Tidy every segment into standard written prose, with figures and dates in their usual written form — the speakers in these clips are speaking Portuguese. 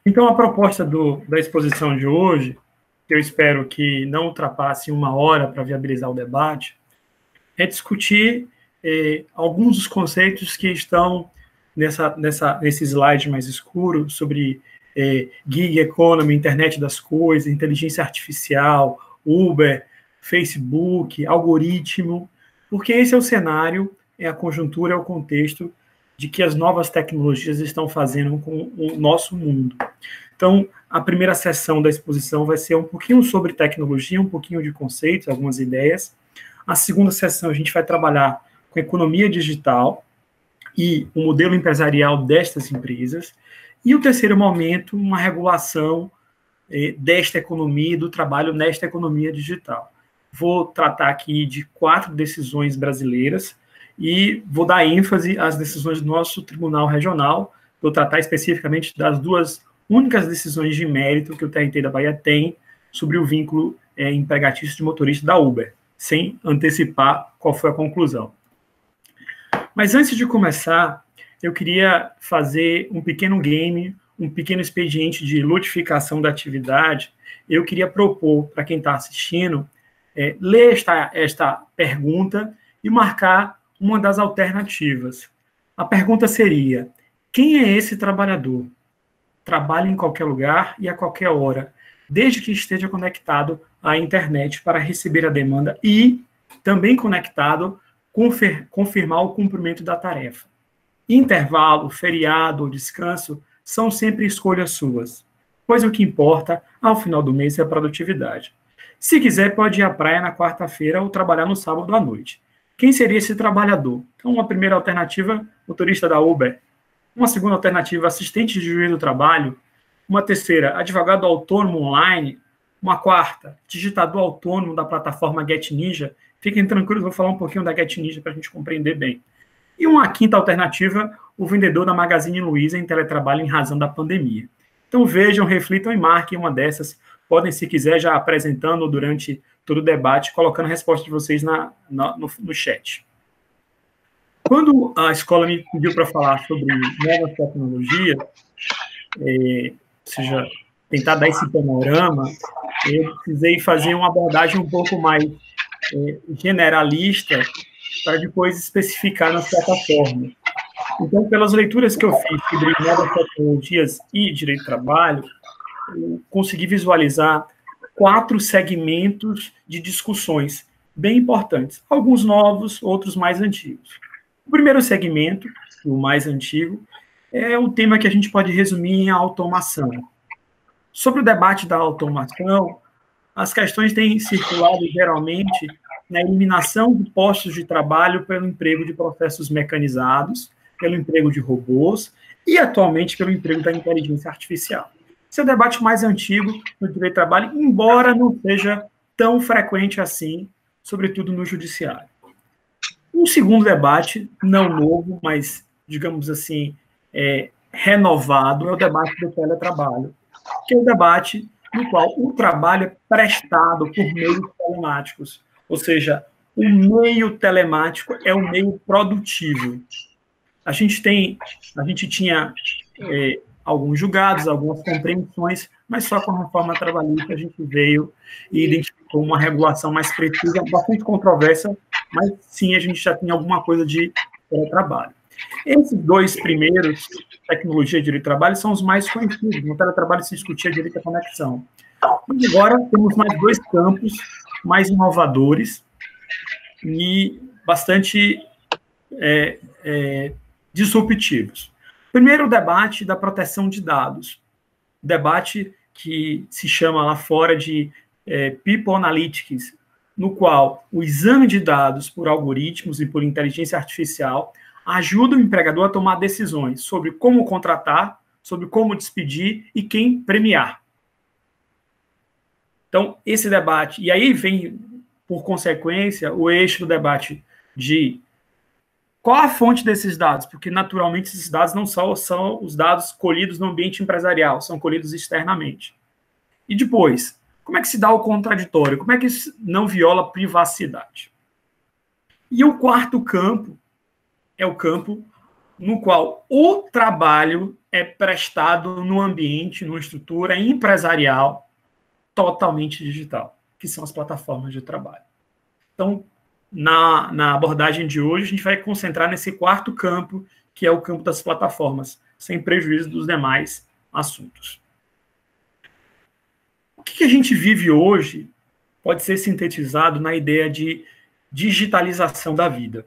Então, a proposta da exposição de hoje, que eu espero que não ultrapasse 1 hora para viabilizar o debate, é discutir alguns dos conceitos que estão nesse slide mais escuro sobre gig economy, internet das coisas, inteligência artificial, Uber, Facebook, algoritmo, porque esse é o cenário, é a conjuntura, é o contexto de que as novas tecnologias estão fazendo com o nosso mundo. Então, a primeira sessão da exposição vai ser um pouquinho sobre tecnologia, um pouquinho de conceitos, algumas ideias. A segunda sessão a gente vai trabalhar com economia digital e o modelo empresarial destas empresas. E o terceiro momento, uma regulação desta economia e do trabalho nesta economia digital. Vou tratar aqui de 4 decisões brasileiras e vou dar ênfase às decisões do nosso Tribunal Regional. Vou tratar especificamente das 2 únicas decisões de mérito que o TRT da Bahia tem sobre o vínculo empregatício de motorista da Uber, sem antecipar qual foi a conclusão. Mas antes de começar, eu queria fazer um pequeno game, um pequeno expediente de lotificação da atividade. Eu queria propor para quem está assistindo, ler esta pergunta e marcar uma das alternativas. A pergunta seria: quem é esse trabalhador? Trabalha em qualquer lugar e a qualquer hora, desde que esteja conectado à internet para receber a demanda e também conectado, confirmar o cumprimento da tarefa. Intervalo, feriado ou descanso são sempre escolhas suas, pois o que importa, ao final do mês, é a produtividade. Se quiser, pode ir à praia na quarta-feira ou trabalhar no sábado à noite. Quem seria esse trabalhador? Então, uma primeira alternativa, motorista da Uber. Uma segunda alternativa, assistente de juiz do trabalho. Uma terceira, advogado autônomo online. Uma quarta, digitador autônomo da plataforma GetNinja. Fiquem tranquilos, vou falar um pouquinho da GetNinja para a gente compreender bem. E uma quinta alternativa, o vendedor da Magazine Luiza em teletrabalho em razão da pandemia. Então vejam, reflitam e marquem uma dessas. Podem, se quiser, já apresentando durante todo o debate, colocando a resposta de vocês no chat. Quando a escola me pediu para falar sobre novas tecnologias, ou seja, tentar dar esse panorama, eu precisei fazer uma abordagem um pouco mais generalista para depois especificar nas plataformas. Então, pelas leituras que eu fiz sobre novas tecnologias e direito do trabalho, eu consegui visualizar 4 segmentos de discussões bem importantes. Alguns novos, outros mais antigos. O primeiro segmento, o mais antigo, é o tema que a gente pode resumir em automação. Sobre o debate da automação, as questões têm circulado geralmente na eliminação de postos de trabalho pelo emprego de processos mecanizados, pelo emprego de robôs e, atualmente, pelo emprego da inteligência artificial. Esse é o debate mais antigo no direito do trabalho, embora não seja tão frequente assim, sobretudo no judiciário. Um segundo debate, não novo, mas, digamos assim, renovado, é o debate do teletrabalho, que é o debate no qual o trabalho é prestado por meios telemáticos, ou seja, o meio telemático é o meio produtivo. A gente tinha alguns julgados, algumas compreensões, mas só com a reforma trabalhista a gente veio e identificou uma regulação mais precisa, bastante controversa, mas sim, a gente já tinha alguma coisa de teletrabalho. Esses 2 primeiros, tecnologia e direito do trabalho, são os mais conhecidos. No teletrabalho se discutia direito à conexão. E agora temos mais 2 campos mais inovadores e bastante disruptivos. Primeiro, o debate da proteção de dados. Debate que se chama lá fora de People Analytics, no qual o exame de dados por algoritmos e por inteligência artificial ajuda o empregador a tomar decisões sobre como contratar, sobre como despedir e quem premiar. Então, esse debate, e aí vem, por consequência, o eixo do debate de qual a fonte desses dados, porque, naturalmente, esses dados não são os dados colhidos no ambiente empresarial, são colhidos externamente. E depois, como é que se dá o contraditório? Como é que isso não viola a privacidade? E o quarto campo é o campo no qual o trabalho é prestado no ambiente, numa estrutura empresarial totalmente digital, que são as plataformas de trabalho. Então, na abordagem de hoje, a gente vai concentrar nesse quarto campo, que é o campo das plataformas, sem prejuízo dos demais assuntos. O que a gente vive hoje pode ser sintetizado na ideia de digitalização da vida.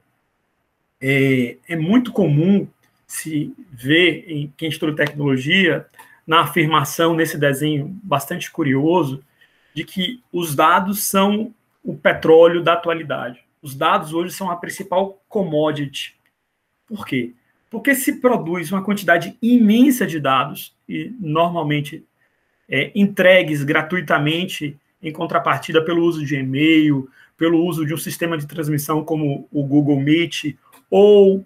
É muito comum se ver em quem estuda tecnologia, na afirmação, nesse desenho bastante curioso, de que os dados são o petróleo da atualidade. Os dados hoje são a principal commodity. Por quê? Porque se produz uma quantidade imensa de dados, e normalmente entregues gratuitamente em contrapartida pelo uso de e-mail, pelo uso de um sistema de transmissão como o Google Meet, ou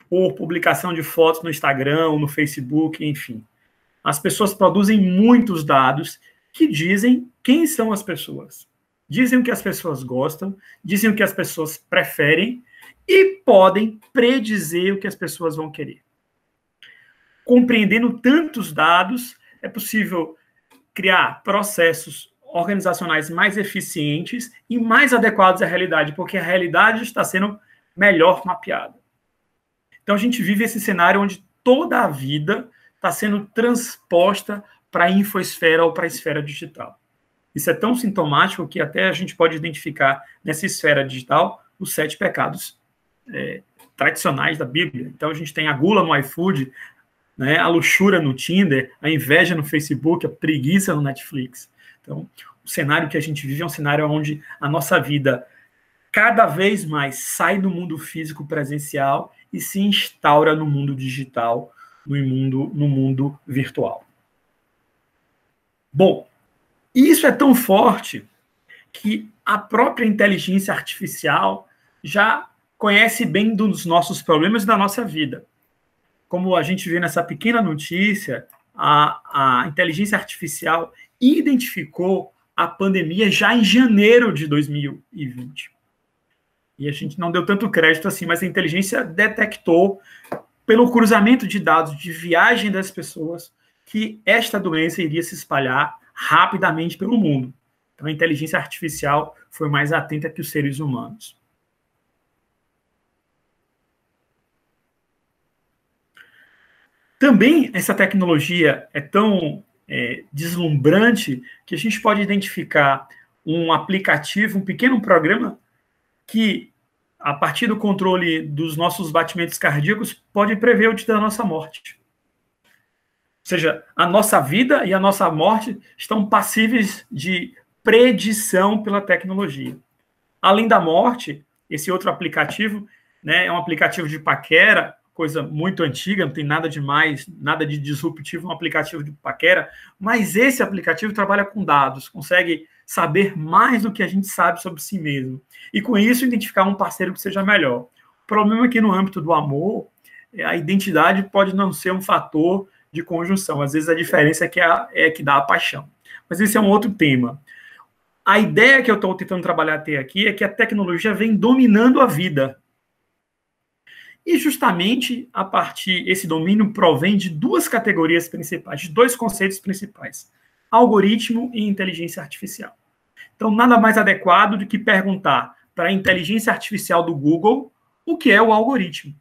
por publicação de fotos no Instagram, no Facebook, enfim. As pessoas produzem muitos dados que dizem quem são as pessoas. Dizem o que as pessoas gostam, dizem o que as pessoas preferem e podem predizer o que as pessoas vão querer. Compreendendo tantos dados, é possível criar processos organizacionais mais eficientes e mais adequados à realidade, porque a realidade está sendo melhor mapeada. Então, a gente vive esse cenário onde toda a vida está sendo transposta para a infosfera ou para a esfera digital. Isso é tão sintomático que até a gente pode identificar nessa esfera digital os 7 pecados tradicionais da Bíblia. Então, a gente tem a gula no iFood, né, a luxúria no Tinder, a inveja no Facebook, a preguiça no Netflix. Então, o cenário que a gente vive é um cenário onde a nossa vida cada vez mais sai do mundo físico presencial e se instaura no mundo digital, no mundo virtual. Bom, isso é tão forte que a própria inteligência artificial já conhece bem dos nossos problemas e da nossa vida. Como a gente vê nessa pequena notícia, a inteligência artificial identificou a pandemia já em janeiro de 2020. E a gente não deu tanto crédito assim, mas a inteligência detectou, pelo cruzamento de dados de viagem das pessoas, que esta doença iria se espalhar rapidamente pelo mundo. Então, a inteligência artificial foi mais atenta que os seres humanos. Também essa tecnologia é tão deslumbrante que a gente pode identificar um aplicativo, um pequeno programa que, a partir do controle dos nossos batimentos cardíacos, pode prever o dia da nossa morte. Ou seja, a nossa vida e a nossa morte estão passíveis de predição pela tecnologia. Além da morte, esse outro aplicativo, né, é um aplicativo de paquera, coisa muito antiga, não tem nada de mais, nada de disruptivo, um aplicativo de paquera, mas esse aplicativo trabalha com dados, consegue saber mais do que a gente sabe sobre si mesmo. E com isso, identificar um parceiro que seja melhor. O problema é que no âmbito do amor, a identidade pode não ser um fator de conjunção. Às vezes a diferença é que dá a paixão. Mas esse é um outro tema. A ideia que eu estou tentando trabalhar até aqui é que a tecnologia vem dominando a vida. E justamente esse domínio provém de 2 categorias principais, de 2 conceitos principais: algoritmo e inteligência artificial. Então, nada mais adequado do que perguntar para a inteligência artificial do Google o que é o algoritmo.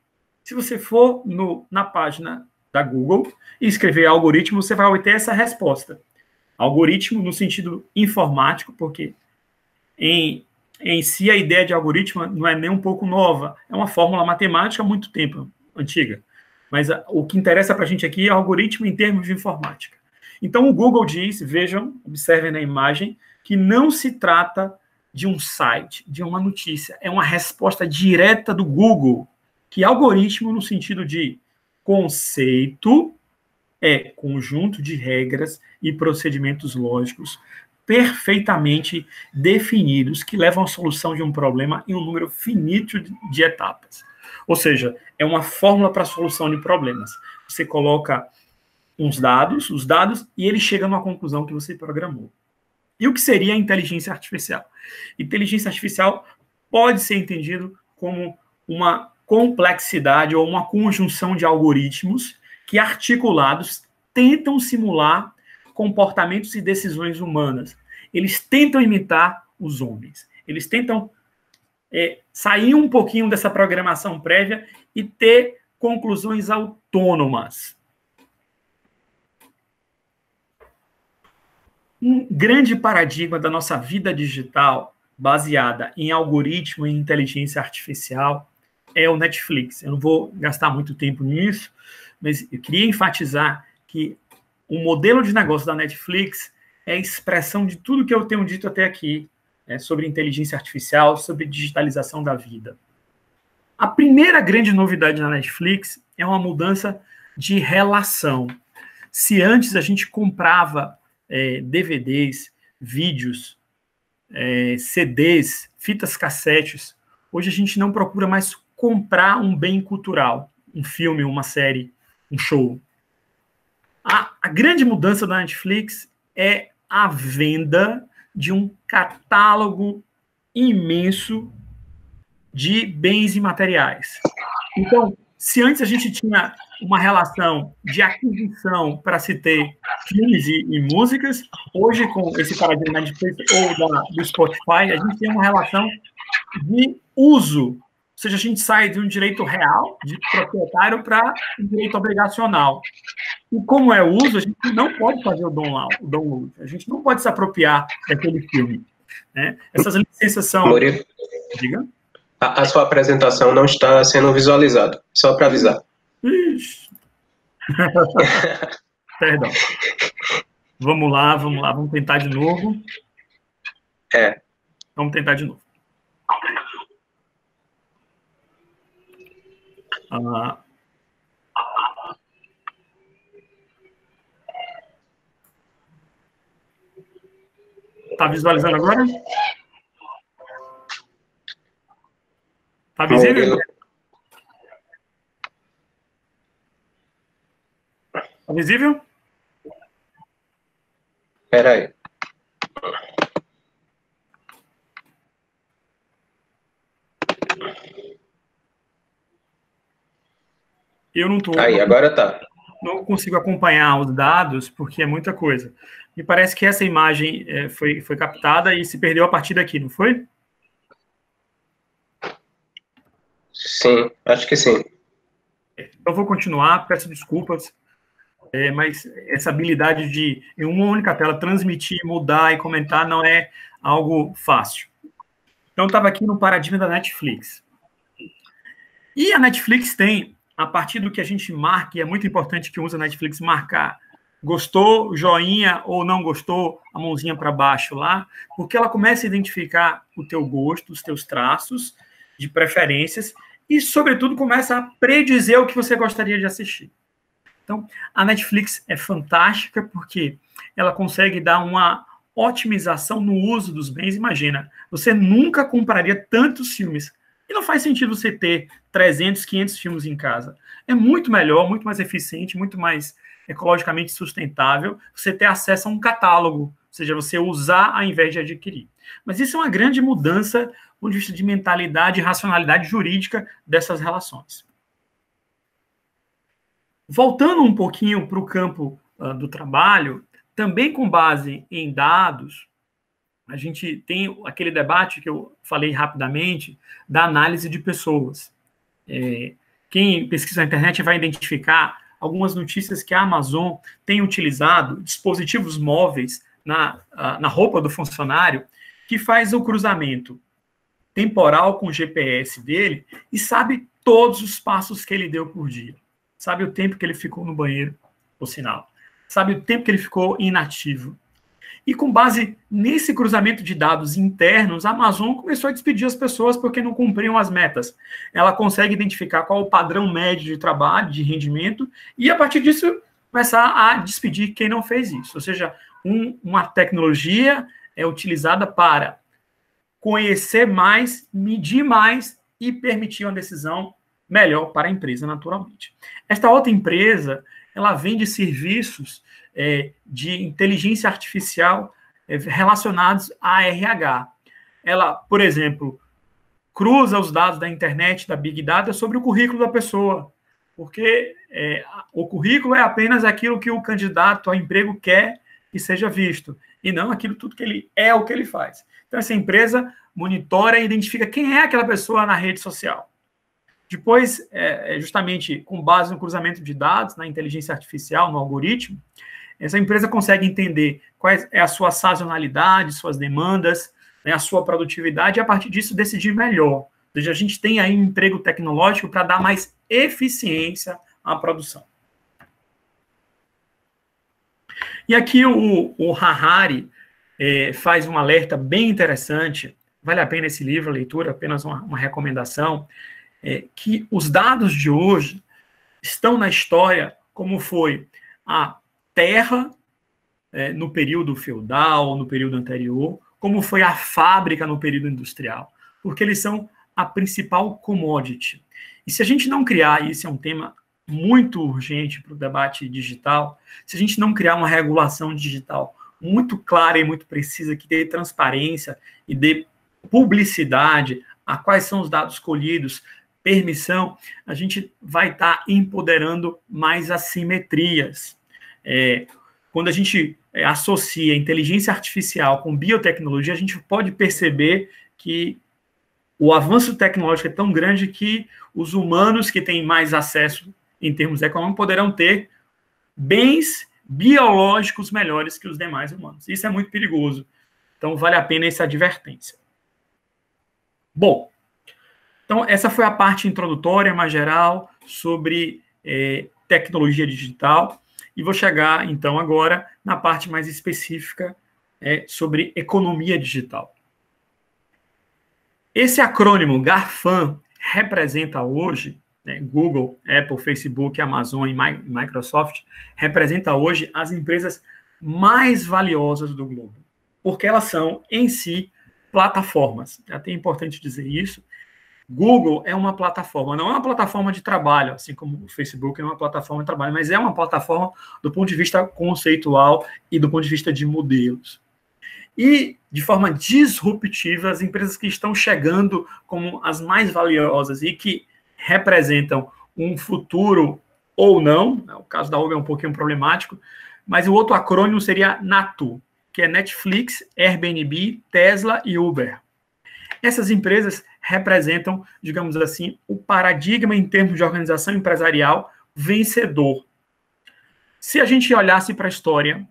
Se você for na página da Google e escrever algoritmo, você vai obter essa resposta. Algoritmo no sentido informático, porque em si a ideia de algoritmo não é nem um pouco nova, é uma fórmula matemática há muito tempo, antiga. Mas o que interessa para a gente aqui é algoritmo em termos de informática. Então o Google diz, vejam, observem na imagem, que não se trata de um site, de uma notícia, é uma resposta direta do Google, que algoritmo no sentido de conceito é conjunto de regras e procedimentos lógicos perfeitamente definidos que levam à solução de um problema em um número finito de etapas. Ou seja, é uma fórmula para a solução de problemas. Você coloca os dados, e ele chega numa conclusão que você programou. E o que seria a inteligência artificial? Inteligência artificial pode ser entendido como uma complexidade ou uma conjunção de algoritmos que, articulados, tentam simular comportamentos e decisões humanas. Eles tentam imitar os homens. Eles tentam sair um pouquinho dessa programação prévia e ter conclusões autônomas. Um grande paradigma da nossa vida digital, baseada em algoritmo e inteligência artificial, é o Netflix. Eu não vou gastar muito tempo nisso, mas eu queria enfatizar que o modelo de negócio da Netflix é a expressão de tudo que eu tenho dito até aqui, sobre inteligência artificial, sobre digitalização da vida. A primeira grande novidade na Netflix é uma mudança de relação. Se antes a gente comprava DVDs, vídeos, CDs, fitas cassetes, hoje a gente não procura mais comprar um bem cultural, um filme, uma série, um show. A grande mudança da Netflix é a venda de um catálogo imenso de bens imateriais. Então, se antes a gente tinha uma relação de aquisição para se ter filmes e músicas, hoje, com esse paradigma da Netflix ou do Spotify, a gente tem uma relação de uso. Ou seja, a gente sai de um direito real, de proprietário, para um direito obrigacional. E como é o uso, a gente não pode fazer o download. A gente não pode se apropriar daquele filme. Né? Essas licenças são... Murilo, diga. a sua apresentação não está sendo visualizada, só para avisar. Ixi. Perdão. Vamos lá, vamos tentar de novo. Vamos tentar de novo. Tá visualizando agora? Tá visível? Tá visível? Espera aí. Eu não tô... Aí, agora tá. Não consigo acompanhar os dados, porque é muita coisa. Me parece que essa imagem foi captada e se perdeu a partir daqui, não foi? Sim, acho que sim. Eu vou continuar, peço desculpas, mas essa habilidade de, em uma única tela, transmitir, mudar e comentar não é algo fácil. Então, eu estava aqui no paradigma da Netflix. E a Netflix tem, a partir do que a gente marca, e é muito importante que use a Netflix marcar, gostou, joinha, ou não gostou, a mãozinha para baixo lá, porque ela começa a identificar o teu gosto, os teus traços de preferências, e, sobretudo, começa a predizer o que você gostaria de assistir. Então, a Netflix é fantástica porque ela consegue dar uma otimização no uso dos bens. Imagina, você nunca compraria tantos filmes. E não faz sentido você ter 300, 500 filmes em casa. É muito melhor, muito mais eficiente, muito mais ecologicamente sustentável você ter acesso a um catálogo, ou seja, você usar ao invés de adquirir. Mas isso é uma grande mudança do ponto de vista de mentalidade e racionalidade jurídica dessas relações. Voltando um pouquinho para o campo do trabalho, também com base em dados, a gente tem aquele debate que eu falei rapidamente da análise de pessoas. Quem pesquisa na internet vai identificar algumas notícias que a Amazon tem utilizado dispositivos móveis na roupa do funcionário que faz o cruzamento temporal com o GPS dele e sabe todos os passos que ele deu por dia. Sabe o tempo que ele ficou no banheiro, por sinal. Sabe o tempo que ele ficou inativo. E com base nesse cruzamento de dados internos, a Amazon começou a despedir as pessoas porque não cumpriam as metas. Ela consegue identificar qual o padrão médio de trabalho, de rendimento, e a partir disso começar a despedir quem não fez isso. Ou seja, uma tecnologia é utilizada para conhecer mais, medir mais e permitir uma decisão melhor para a empresa, naturalmente. Esta outra empresa, ela vende serviços de inteligência artificial relacionados a RH. Ela, por exemplo, cruza os dados da internet, da Big Data, sobre o currículo da pessoa. Porque o currículo é apenas aquilo que o candidato ao emprego quer que seja visto, e não aquilo tudo que ele é, o que ele faz. Então, essa empresa monitora e identifica quem é aquela pessoa na rede social. Depois, justamente com base no cruzamento de dados, na inteligência artificial, no algoritmo, essa empresa consegue entender qual é a sua sazonalidade, suas demandas, né, a sua produtividade, e a partir disso decidir melhor. Ou seja, a gente tem aí um emprego tecnológico para dar mais eficiência à produção. E aqui o Harari faz um alerta bem interessante, vale a pena esse livro, a leitura, apenas uma recomendação, que os dados de hoje estão na história como foi a terra no período feudal, no período anterior, como foi a fábrica no período industrial, porque eles são a principal commodity. E se a gente não criar, e esse é um tema muito urgente para o debate digital, se a gente não criar uma regulação digital muito clara e muito precisa, que dê transparência e dê publicidade a quais são os dados colhidos, permissão, a gente vai estar empoderando mais assimetrias. Quando a gente associa inteligência artificial com biotecnologia, a gente pode perceber que o avanço tecnológico é tão grande que os humanos que têm mais acesso em termos econômicos poderão ter bens biológicos melhores que os demais humanos. Isso é muito perigoso. Então, vale a pena essa advertência. Bom, então essa foi a parte introdutória, mais geral, sobre tecnologia digital. E vou chegar, então, agora na parte mais específica sobre economia digital. Esse acrônimo GAFAM representa hoje, Google, Apple, Facebook, Amazon e Microsoft, representa hoje as empresas mais valiosas do globo, porque elas são, em si, plataformas. É até importante dizer isso. Google é uma plataforma, não é uma plataforma de trabalho, assim como o Facebook não é uma plataforma de trabalho, mas é uma plataforma do ponto de vista conceitual e do ponto de vista de modelos. E, de forma disruptiva, as empresas que estão chegando como as mais valiosas e que representam um futuro ou não, o caso da Uber é um pouquinho problemático, mas o outro acrônimo seria NATO, que é Netflix, Airbnb, Tesla e Uber. Essas empresas representam, digamos assim, o paradigma em termos de organização empresarial vencedor. Se a gente olhasse para a história,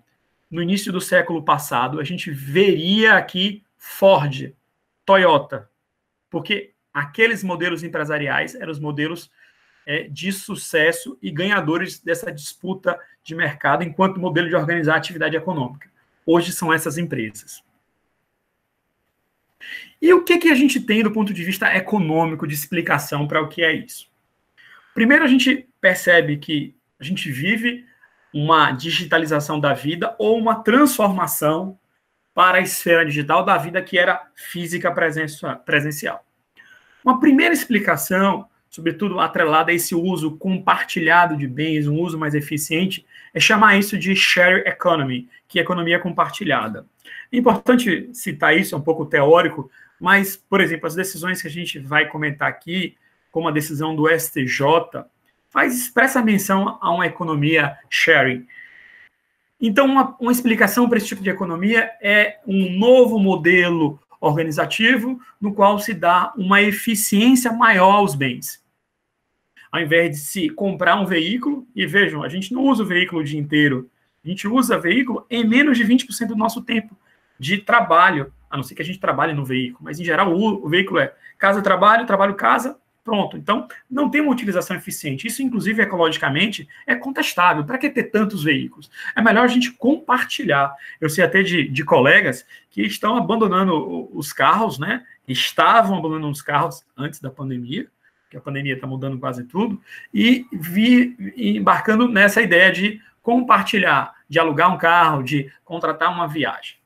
no início do século passado, a gente veria aqui Ford, Toyota, porque aqueles modelos empresariais eram os modelos de sucesso e ganhadores dessa disputa de mercado enquanto modelo de organizar a atividade econômica. Hoje são essas empresas. E o que a gente tem do ponto de vista econômico de explicação para o que é isso? Primeiro, a gente percebe que a gente vive uma digitalização da vida ou uma transformação para a esfera digital da vida que era física presencial. Uma primeira explicação, sobretudo atrelada a esse uso compartilhado de bens, um uso mais eficiente, é chamar isso de share economy, que é economia compartilhada. É importante citar isso, é um pouco teórico, mas, por exemplo, as decisões que a gente vai comentar aqui, como a decisão do STJ, faz expressa menção a uma economia sharing. Então, uma explicação para esse tipo de economia é um novo modelo organizativo no qual se dá uma eficiência maior aos bens. Ao invés de se comprar um veículo, e vejam, a gente não usa o veículo o dia inteiro, a gente usa o veículo em menos de 20% do nosso tempo de trabalho, a não ser que a gente trabalhe no veículo, mas em geral o veículo é casa-trabalho, trabalho-casa, pronto. Então, não tem uma utilização eficiente. Isso, inclusive, ecologicamente, é contestável. Para que ter tantos veículos? É melhor a gente compartilhar. Eu sei até de colegas que estão abandonando os carros, né? Estavam abandonando os carros antes da pandemia, que a pandemia está mudando quase tudo, e embarcando nessa ideia de compartilhar, de alugar um carro, de contratar uma viagem.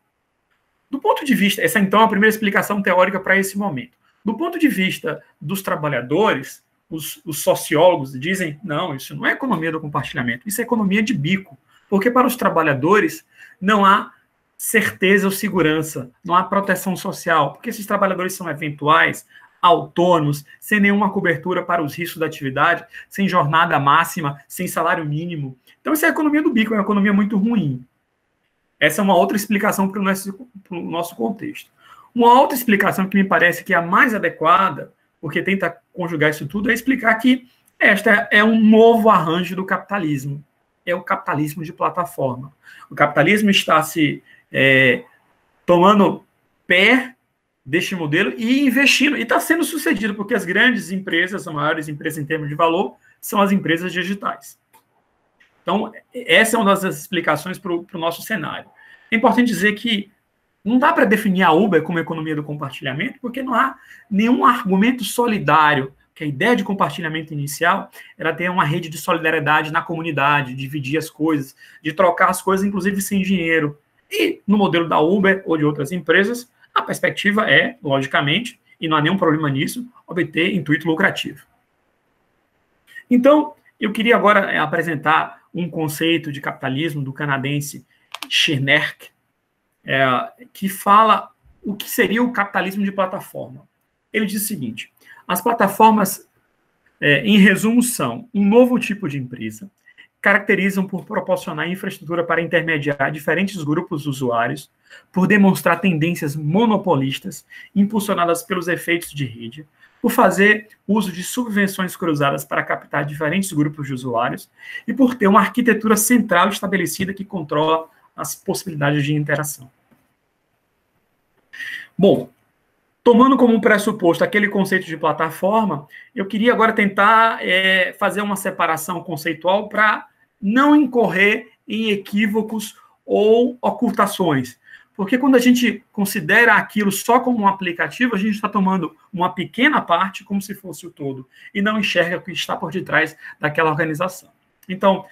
Do ponto de vista, essa então é a primeira explicação teórica para esse momento. Do ponto de vista dos trabalhadores, os sociólogos dizem, não, isso não é economia do compartilhamento, isso é economia de bico, porque para os trabalhadores não há certeza ou segurança, não há proteção social, porque esses trabalhadores são eventuais, autônomos, sem nenhuma cobertura para os riscos da atividade, sem jornada máxima, sem salário mínimo. Então, essa é a economia do bico, é uma economia muito ruim. Essa é uma outra explicação para o nosso contexto. Uma outra explicação que me parece que é a mais adequada, porque tenta conjugar isso tudo, é explicar que esta é um novo arranjo do capitalismo. É o capitalismo de plataforma. O capitalismo está se tomando pé deste modelo e investindo, e está sendo sucedido, porque as grandes empresas, as maiores empresas em termos de valor, são as empresas digitais. Então, essa é uma das explicações para o nosso cenário. É importante dizer que não dá para definir a Uber como economia do compartilhamento, porque não há nenhum argumento solidário, que a ideia de compartilhamento inicial era ter uma rede de solidariedade na comunidade, dividir as coisas, de trocar as coisas, inclusive sem dinheiro. E no modelo da Uber ou de outras empresas, a perspectiva é, logicamente, e não há nenhum problema nisso, obter intuito lucrativo. Então, eu queria agora apresentar um conceito de capitalismo do canadense Chernerk, que fala o que seria o capitalismo de plataforma. Ele diz o seguinte: as plataformas, em resumo, são um novo tipo de empresa, caracterizam por proporcionar infraestrutura para intermediar diferentes grupos de usuários, por demonstrar tendências monopolistas impulsionadas pelos efeitos de rede, por fazer uso de subvenções cruzadas para captar diferentes grupos de usuários e por ter uma arquitetura central estabelecida que controla as possibilidades de interação. Bom, tomando como pressuposto aquele conceito de plataforma, eu queria agora tentar fazer uma separação conceitual para não incorrer em equívocos ou ocultações. Porque quando a gente considera aquilo só como um aplicativo, a gente está tomando uma pequena parte como se fosse o todo, e não enxerga o que está por detrás daquela organização. Então,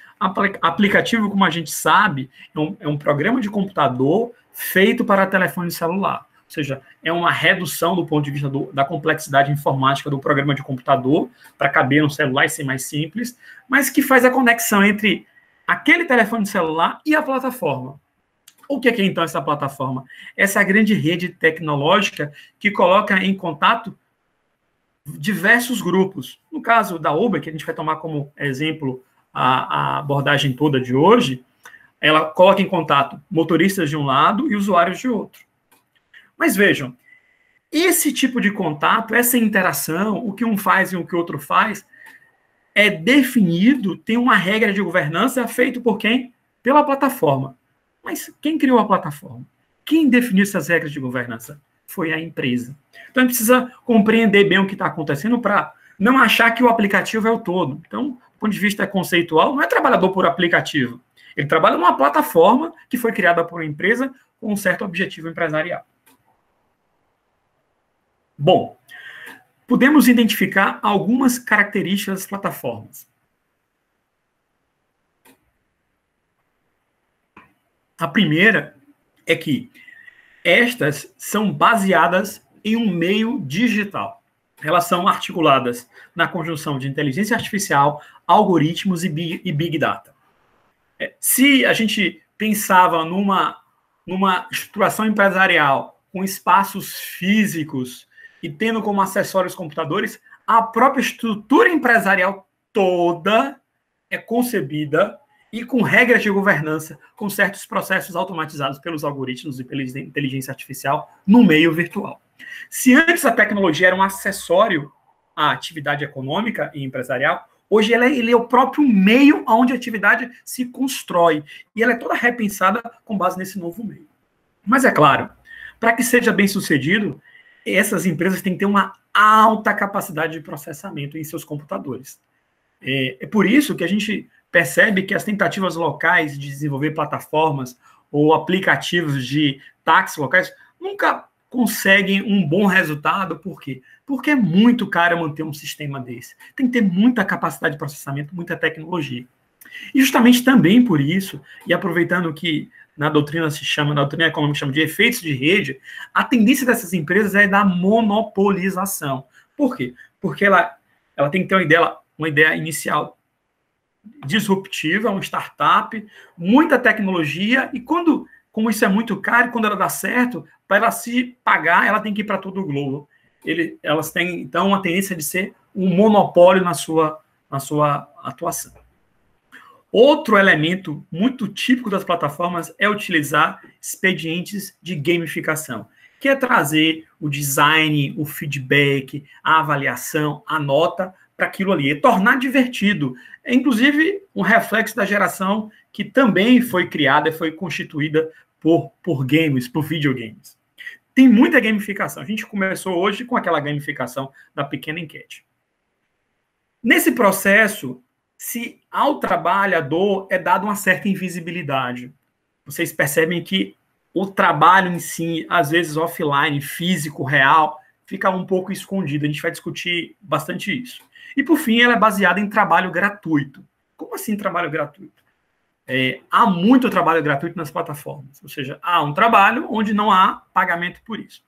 aplicativo, como a gente sabe, é um programa de computador feito para telefone celular. Ou seja, é uma redução do ponto de vista da complexidade informática do programa de computador para caber no celular e ser mais simples, mas que faz a conexão entre aquele telefone celular e a plataforma. O que é então essa plataforma? Essa grande rede tecnológica que coloca em contato diversos grupos. No caso da Uber, que a gente vai tomar como exemplo a abordagem toda de hoje, ela coloca em contato motoristas de um lado e usuários de outro. Mas vejam, esse tipo de contato, essa interação, o que um faz e o que o outro faz, é definido, tem uma regra de governança feita por quem? Pela plataforma. Mas quem criou a plataforma? Quem definiu essas regras de governança? Foi a empresa. Então, a gente precisa compreender bem o que está acontecendo para não achar que o aplicativo é o todo. Então, do ponto de vista conceitual, não é trabalhador por aplicativo. Ele trabalha numa plataforma que foi criada por uma empresa com um certo objetivo empresarial. Bom, podemos identificar algumas características das plataformas. A primeira é que estas são baseadas em um meio digital. Elas são articuladas na conjunção de inteligência artificial, algoritmos e Big Data. Se a gente pensava numa estruturação empresarial com espaços físicos e tendo como acessórios computadores, a própria estrutura empresarial toda é concebida e com regras de governança, com certos processos automatizados pelos algoritmos e pela inteligência artificial no meio virtual. Se antes a tecnologia era um acessório à atividade econômica e empresarial, hoje ele é o próprio meio onde a atividade se constrói. E ela é toda repensada com base nesse novo meio. Mas é claro, para que seja bem sucedido, essas empresas têm que ter uma alta capacidade de processamento em seus computadores. É por isso que a gente percebe que as tentativas locais de desenvolver plataformas ou aplicativos de táxi locais nunca conseguem um bom resultado. Por quê? Porque é muito caro manter um sistema desse. Tem que ter muita capacidade de processamento, muita tecnologia. E justamente também por isso, e aproveitando que na doutrina econômica chama de efeitos de rede, a tendência dessas empresas é da monopolização. Por quê? Porque ela tem que ter uma ideia inicial disruptiva, uma startup, muita tecnologia, e como isso é muito caro, quando ela dá certo, para ela se pagar, ela tem que ir para todo o globo. elas têm, então, uma tendência de ser um monopólio na sua atuação. Outro elemento muito típico das plataformas é utilizar expedientes de gamificação, que é trazer o design, o feedback, a avaliação, a nota para aquilo ali, e tornar divertido. É, inclusive, um reflexo da geração que também foi criada e foi constituída por games, por videogames. Tem muita gamificação. A gente começou hoje com aquela gamificação da pequena enquete. Nesse processo, se ao trabalhador é dada uma certa invisibilidade. Vocês percebem que o trabalho em si, às vezes offline, físico, real, fica um pouco escondido. A gente vai discutir bastante isso. E, por fim, ela é baseada em trabalho gratuito. Como assim trabalho gratuito? Há muito trabalho gratuito nas plataformas. Ou seja, há um trabalho onde não há pagamento por isso.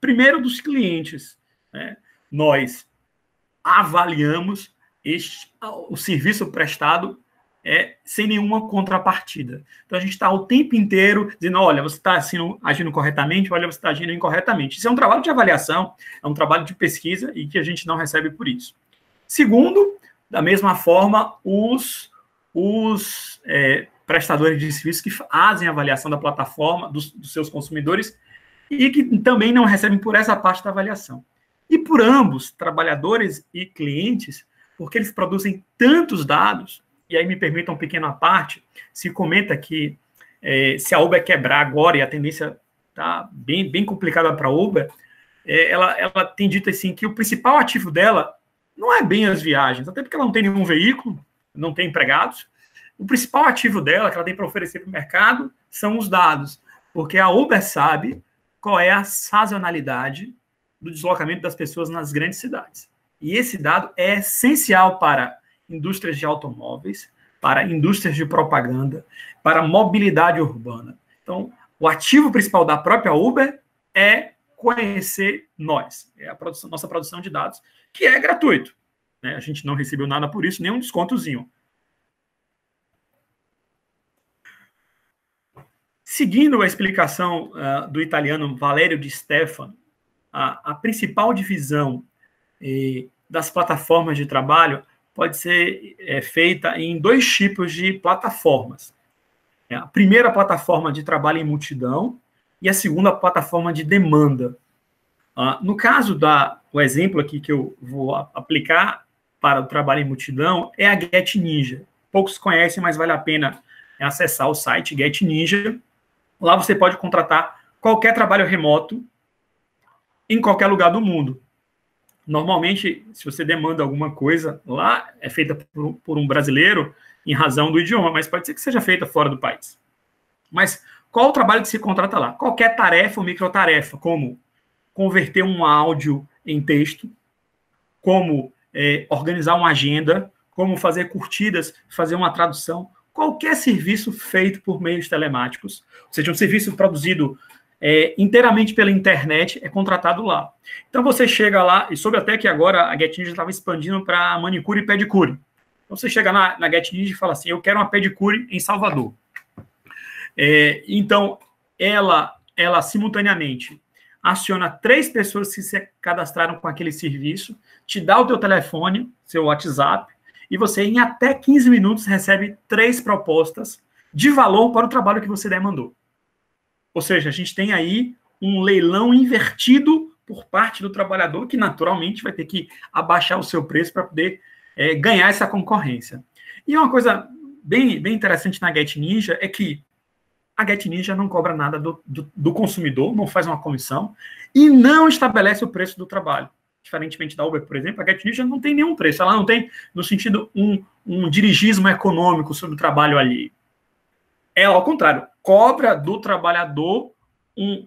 Primeiro, dos clientes. Né? Nós avaliamos o serviço prestado sem nenhuma contrapartida. Então, a gente está o tempo inteiro dizendo, olha, você está agindo corretamente, olha, você está agindo incorretamente. Isso é um trabalho de avaliação, é um trabalho de pesquisa e que a gente não recebe por isso. Segundo, da mesma forma, os prestadores de serviços que fazem a avaliação da plataforma, dos seus consumidores, e que também não recebem por essa parte da avaliação. E por ambos, trabalhadores e clientes, porque eles produzem tantos dados, e aí me permitam uma pequena parte, se comenta que se a Uber quebrar agora, e a tendência está bem complicada para a Uber, ela tem dito assim que o principal ativo dela não é bem as viagens, até porque ela não tem nenhum veículo, não tem empregados. O principal ativo dela, que ela tem para oferecer para o mercado, são os dados, porque a Uber sabe qual é a sazonalidade do deslocamento das pessoas nas grandes cidades. E esse dado é essencial para indústrias de automóveis, para indústrias de propaganda, para mobilidade urbana. Então, o ativo principal da própria Uber é conhecer nós, nossa produção de dados, que é gratuito. Né? A gente não recebeu nada por isso, nem um descontozinho. Seguindo a explicação do italiano Valerio Di Stefano, a principal divisão das plataformas de trabalho pode ser feita em dois tipos de plataformas. A primeira plataforma de trabalho em multidão e a segunda plataforma de demanda. No caso o exemplo aqui que eu vou aplicar para o trabalho em multidão é a Get Ninja. Poucos conhecem, mas vale a pena acessar o site Get Ninja. Lá você pode contratar qualquer trabalho remoto em qualquer lugar do mundo. Normalmente, se você demanda alguma coisa, lá é feita por um brasileiro em razão do idioma, mas pode ser que seja feita fora do país. Mas qual o trabalho que se contrata lá? Qualquer tarefa ou microtarefa, como converter um áudio em texto, como organizar uma agenda, como fazer curtidas, fazer uma tradução, qualquer serviço feito por meios telemáticos, ou seja, um serviço produzido inteiramente pela internet, é contratado lá. Então, você chega lá, e soube até que agora a Get Ninja estava expandindo para manicure e pedicure. Então, você chega na Get Ninja e fala assim, eu quero uma pedicure em Salvador. Então, ela simultaneamente aciona 3 pessoas que se cadastraram com aquele serviço, te dá o teu telefone, seu WhatsApp, e você, em até 15 minutos, recebe 3 propostas de valor para o trabalho que você demandou. Ou seja, a gente tem aí um leilão invertido por parte do trabalhador, que naturalmente vai ter que abaixar o seu preço para poder ganhar essa concorrência. E uma coisa bem interessante na Get Ninja é que a Get Ninja não cobra nada do consumidor, não faz uma comissão e não estabelece o preço do trabalho. Diferentemente da Uber, por exemplo, a Get Ninja não tem nenhum preço. Ela não tem, no sentido, um dirigismo econômico sobre o trabalho ali. Ela, ao contrário, cobra do trabalhador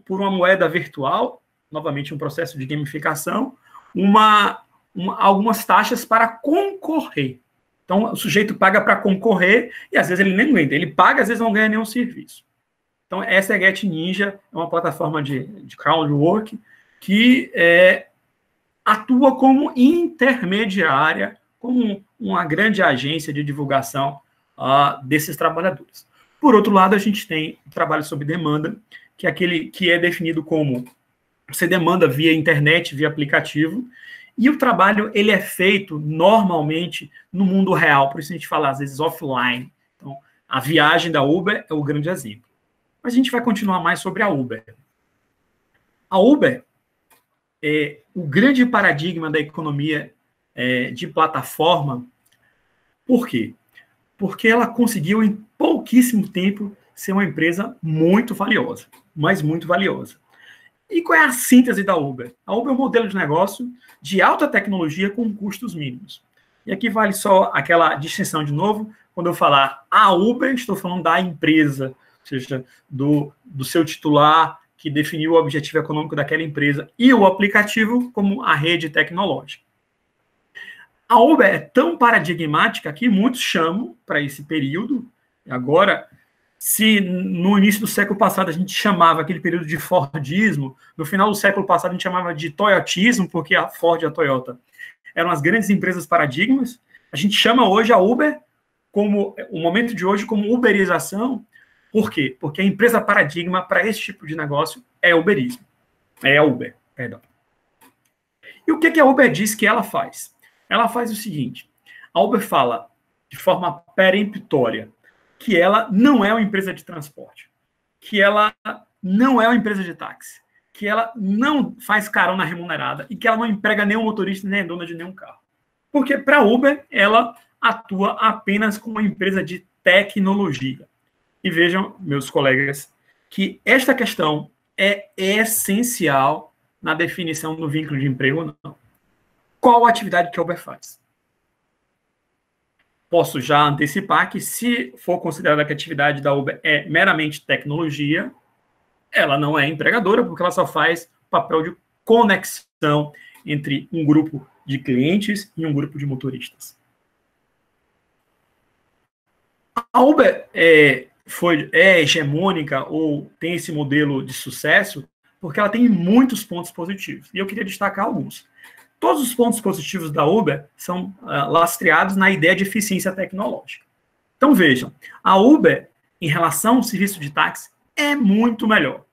por uma moeda virtual, novamente um processo de gamificação, algumas taxas para concorrer. Então, o sujeito paga para concorrer e, às vezes, ele nem aguenta. Ele paga, às vezes, não ganha nenhum serviço. Então, essa é a Get Ninja, é uma plataforma de crowdwork que atua como intermediária, como uma grande agência de divulgação desses trabalhadores. Por outro lado, a gente tem o trabalho sob demanda, que é aquele que é definido como você demanda via internet, via aplicativo, e o trabalho ele é feito normalmente no mundo real, por isso a gente fala às vezes offline. Então, a viagem da Uber é o grande exemplo. Mas a gente vai continuar mais sobre a Uber. A Uber é o grande paradigma da economia de plataforma. Por quê? Porque ela conseguiu, em pouquíssimo tempo, ser uma empresa muito valiosa, mas muito valiosa. E qual é a síntese da Uber? A Uber é um modelo de negócio de alta tecnologia com custos mínimos. E aqui vale só aquela distinção de novo. Quando eu falar a Uber, estou falando da empresa, ou seja, do seu titular que definiu o objetivo econômico daquela empresa, e o aplicativo como a rede tecnológica. A Uber é tão paradigmática que muitos chamam para esse período. Agora, se no início do século passado a gente chamava aquele período de Fordismo, no final do século passado a gente chamava de Toyotismo, porque a Ford e a Toyota eram as grandes empresas paradigmas, a gente chama hoje a Uber, como o momento de hoje, como uberização. Por quê? Porque a empresa paradigma para esse tipo de negócio é uberismo. É a Uber, perdão. E o que a Uber diz que ela faz? Ela faz o seguinte, a Uber fala de forma peremptória que ela não é uma empresa de transporte, que ela não é uma empresa de táxi, que ela não faz carona remunerada e que ela não emprega nenhum motorista nem é dona de nenhum carro. Porque para a Uber, ela atua apenas como uma empresa de tecnologia. E vejam, meus colegas, que esta questão é essencial na definição do vínculo de emprego ou não. Qual a atividade que a Uber faz? Posso já antecipar que, se for considerada que a atividade da Uber é meramente tecnologia, ela não é empregadora, porque ela só faz papel de conexão entre um grupo de clientes e um grupo de motoristas. A Uber é hegemônica ou tem esse modelo de sucesso porque ela tem muitos pontos positivos. E eu queria destacar alguns. Todos os pontos positivos da Uber são lastreados na ideia de eficiência tecnológica. Então, vejam, a Uber, em relação ao serviço de táxi, é muito melhor.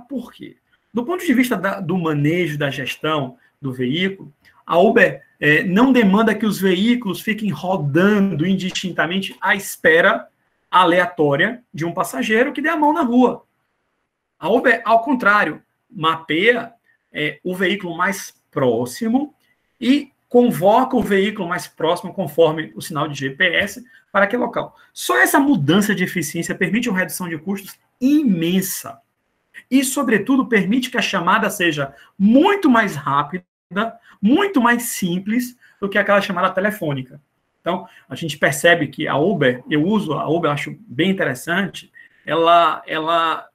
Por quê? Do ponto de vista do manejo, da gestão do veículo, a Uber não demanda que os veículos fiquem rodando indistintamente à espera aleatória de um passageiro que dê a mão na rua. A Uber, ao contrário, mapeia o veículo mais próximo e convoca o veículo mais próximo conforme o sinal de GPS para aquele local. Só essa mudança de eficiência permite uma redução de custos imensa. E, sobretudo, permite que a chamada seja muito mais rápida, muito mais simples do que aquela chamada telefônica. Então, a gente percebe que a Uber, eu uso a Uber, acho bem interessante,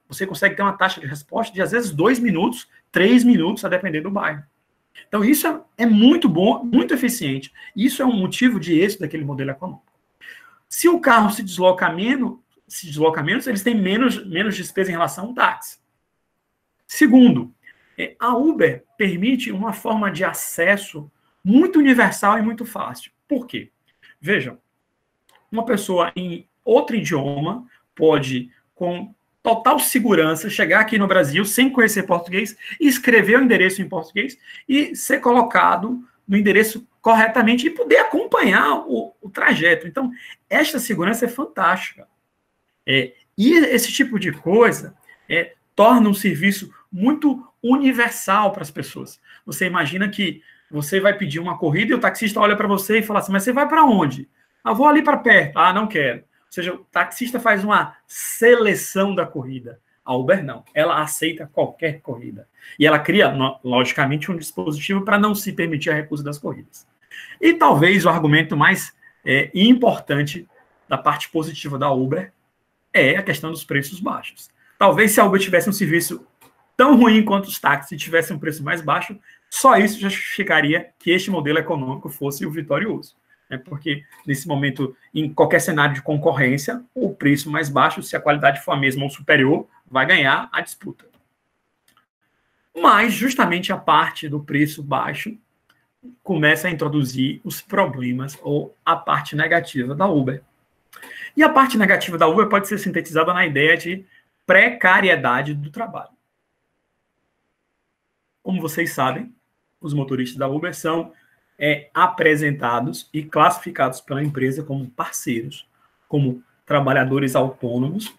você consegue ter uma taxa de resposta de, às vezes, 2 minutos, 3 minutos, a depender do bairro. Então, isso é muito bom, muito eficiente. Isso é um motivo de êxito daquele modelo econômico. Se o carro se desloca menos, eles têm menos despesa em relação ao táxi. Segundo, a Uber permite uma forma de acesso muito universal e muito fácil. Por quê? Vejam, uma pessoa em outro idioma pode, com total segurança, chegar aqui no Brasil sem conhecer português, escrever o endereço em português e ser colocado no endereço corretamente e poder acompanhar o trajeto. Então, esta segurança é fantástica. E esse tipo de coisa torna um serviço muito universal para as pessoas. Você imagina que você vai pedir uma corrida e o taxista olha para você e fala assim, mas você vai para onde? Ah, vou ali para perto. Ah, não quero. Ou seja, o taxista faz uma seleção da corrida. A Uber não. Ela aceita qualquer corrida. E ela cria, logicamente, um dispositivo para não se permitir a recusa das corridas. E talvez o argumento mais importante da parte positiva da Uber é a questão dos preços baixos. Talvez se a Uber tivesse um serviço tão ruim quanto os táxis e tivesse um preço mais baixo, só isso justificaria que este modelo econômico fosse o vitorioso. Porque, nesse momento, em qualquer cenário de concorrência, o preço mais baixo, se a qualidade for a mesma ou superior, vai ganhar a disputa. Mas, justamente a parte do preço baixo começa a introduzir os problemas ou a parte negativa da Uber. E a parte negativa da Uber pode ser sintetizada na ideia de precariedade do trabalho. como vocês sabem, os motoristas da Uber são apresentados e classificados pela empresa como parceiros, como trabalhadores autônomos,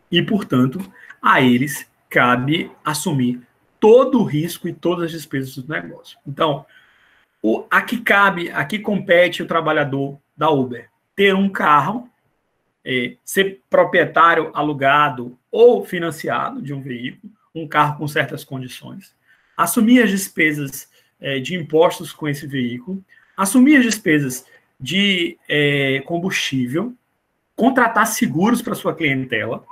e, portanto, a eles cabe assumir todo o risco e todas as despesas do negócio. Então, aqui compete o trabalhador da Uber ter um carro, ser proprietário alugado ou financiado de um veículo, um carro com certas condições, assumir as despesas de impostos com esse veículo, assumir as despesas de combustível, contratar seguros para sua clientela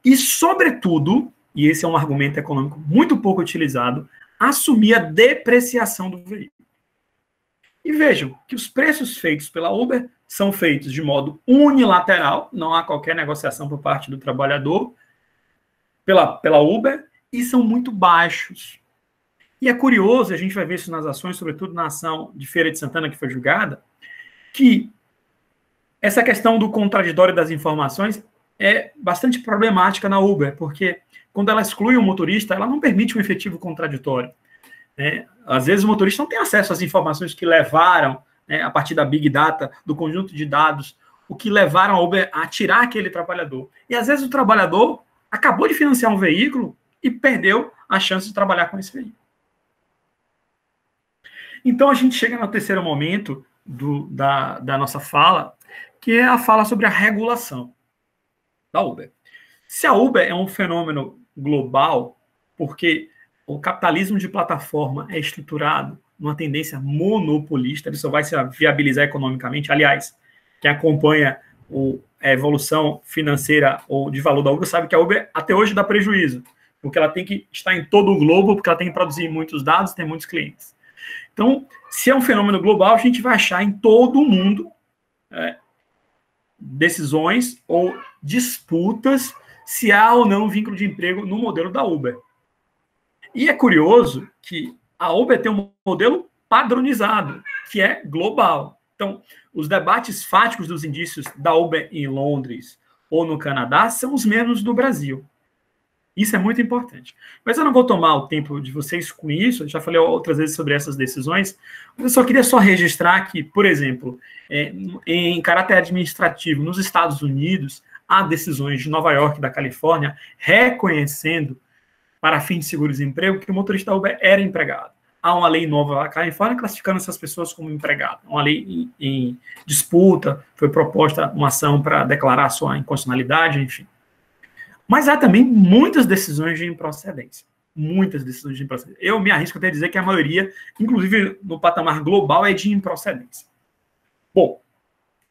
e, sobretudo, e esse é um argumento econômico muito pouco utilizado, assumir a depreciação do veículo. E vejam que os preços feitos pela Uber são feitos de modo unilateral, não há qualquer negociação por parte do trabalhador pela Uber, e são muito baixos. E é curioso, a gente vai ver isso nas ações, sobretudo na ação de Feira de Santana que foi julgada, que essa questão do contraditório das informações é bastante problemática na Uber, porque quando ela exclui o motorista, ela não permite um efetivo contraditório. Às vezes o motorista não tem acesso às informações que levaram, a partir da Big Data, do conjunto de dados, o que levaram a Uber a tirar aquele trabalhador. E às vezes o trabalhador acabou de financiar um veículo e perdeu a chance de trabalhar com esse veículo. Então a gente chega no terceiro momento da nossa fala, que é a fala sobre a regulação da Uber. Se a Uber é um fenômeno global, porque o capitalismo de plataforma é estruturado numa tendência monopolista, ele só vai se viabilizar economicamente. Aliás, quem acompanha a evolução financeira ou de valor da Uber sabe que a Uber até hoje dá prejuízo, porque ela tem que estar em todo o globo, porque ela tem que produzir muitos dados, tem muitos clientes. Então, se é um fenômeno global, a gente vai achar em todo o mundo decisões ou disputas se há ou não vínculo de emprego no modelo da Uber. E é curioso que a Uber tem um modelo padronizado, que é global. Então, os debates fáticos dos indícios da Uber em Londres ou no Canadá são os mesmos do Brasil. Isso é muito importante. Mas eu não vou tomar o tempo de vocês com isso, eu já falei outras vezes sobre essas decisões, mas eu só queria registrar que, por exemplo, em caráter administrativo, nos Estados Unidos, há decisões de Nova York e da Califórnia reconhecendo, para fins de seguro-desemprego, que o motorista da Uber era empregado. Há uma lei nova na Califórnia classificando essas pessoas como empregadas. Uma lei em disputa, foi proposta uma ação para declarar sua inconstitucionalidade, enfim. Mas há também muitas decisões de improcedência. Muitas decisões de improcedência. Eu me arrisco até a dizer que a maioria, inclusive no patamar global, é de improcedência. Bom,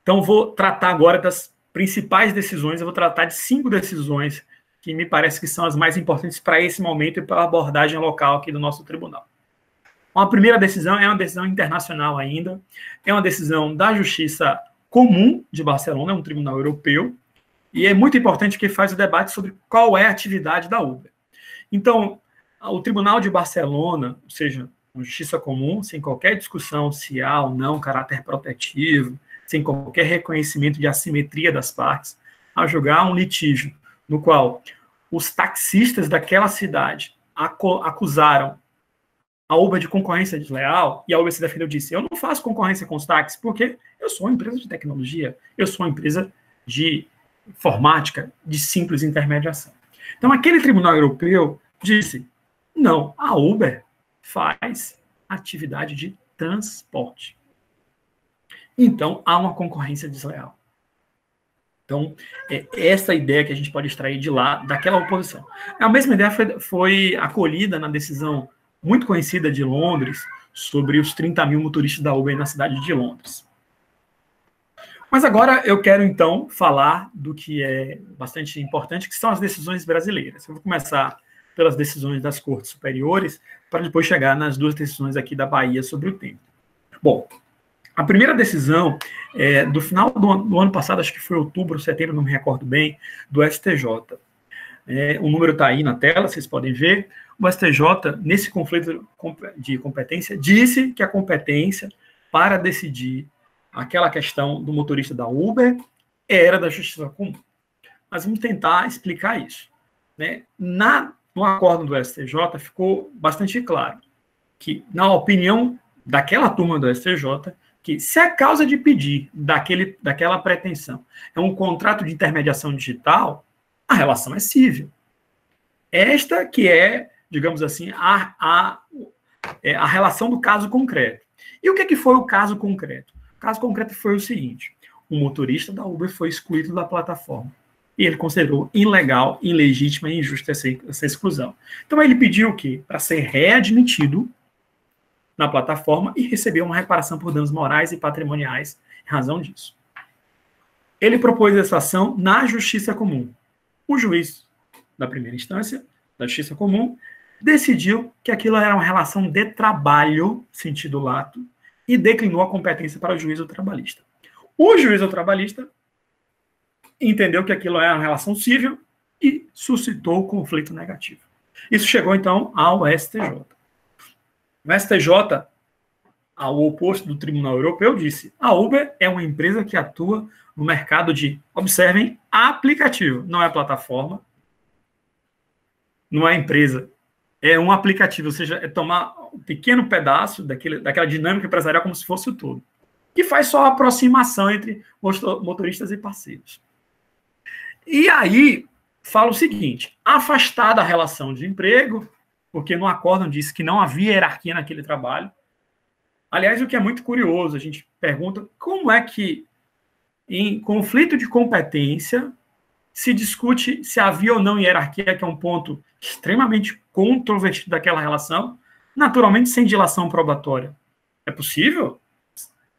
então vou tratar agora das principais decisões, eu vou tratar de 5 decisões que me parece que são as mais importantes para esse momento e para a abordagem local aqui do nosso tribunal. Uma primeira decisão é uma decisão internacional ainda, é uma decisão da Justiça Comum de Barcelona, é um tribunal europeu, e é muito importante que faz o debate sobre qual é a atividade da Uber. Então, o Tribunal de Barcelona, ou seja, uma Justiça Comum, sem qualquer discussão se há ou não caráter protetivo, sem qualquer reconhecimento de assimetria das partes, a julgar um litígio no qual os taxistas daquela cidade acusaram a Uber de concorrência desleal, e a Uber se defendeu e disse, eu não faço concorrência com os táxis, porque eu sou uma empresa de tecnologia, eu sou uma empresa de informática, de simples intermediação. Então, aquele tribunal europeu disse, não, a Uber faz atividade de transporte. Então, há uma concorrência desleal. Então, é essa ideia que a gente pode extrair de lá, daquela oposição. A mesma ideia foi acolhida na decisão muito conhecida de Londres sobre os 30 mil motoristas da Uber na cidade de Londres. Mas agora eu quero, então, falar do que é bastante importante, que são as decisões brasileiras. Eu vou começar pelas decisões das Cortes Superiores, para depois chegar nas 2 decisões aqui da Bahia sobre o tema. Bom, a primeira decisão é do final do ano passado, acho que foi outubro, setembro, não me recordo bem, do STJ. O número está aí na tela, vocês podem ver. O STJ, nesse conflito de competência, disse que a competência para decidir aquela questão do motorista da Uber era da Justiça Comum. Mas vamos tentar explicar isso. no acórdão do STJ, ficou bastante claro que, na opinião daquela turma do STJ, que se a causa de pedir daquela pretensão é um contrato de intermediação digital, a relação é cível. Esta que é, digamos assim, a relação do caso concreto. E o que foi o caso concreto? O caso concreto foi o seguinte: o motorista da Uber foi excluído da plataforma. E ele considerou ilegal, ilegítima e injusta essa exclusão. Então ele pediu o quê? Para ser readmitido na plataforma e receber uma reparação por danos morais e patrimoniais em razão disso. Ele propôs essa ação na Justiça Comum. O juiz da primeira instância, da Justiça Comum, decidiu que aquilo era uma relação de trabalho, sentido lato, e declinou a competência para o juízo trabalhista. O juízo trabalhista entendeu que aquilo era uma relação civil e suscitou o conflito negativo. Isso chegou, então, ao STJ. O STJ, ao oposto do Tribunal Europeu, disse: a Uber é uma empresa que atua no mercado de, observem, aplicativo, não é plataforma, não é empresa, é um aplicativo, ou seja, é tomar um pequeno pedaço daquela dinâmica empresarial como se fosse o todo, que faz só a aproximação entre motoristas e parceiros. E aí, fala o seguinte: afastada a relação de emprego, porque no acórdão disse que não havia hierarquia naquele trabalho. Aliás, o que é muito curioso, a gente pergunta como é que, em conflito de competência, se discute se havia ou não hierarquia, que é um ponto extremamente controvertido daquela relação, naturalmente sem dilação probatória. É possível,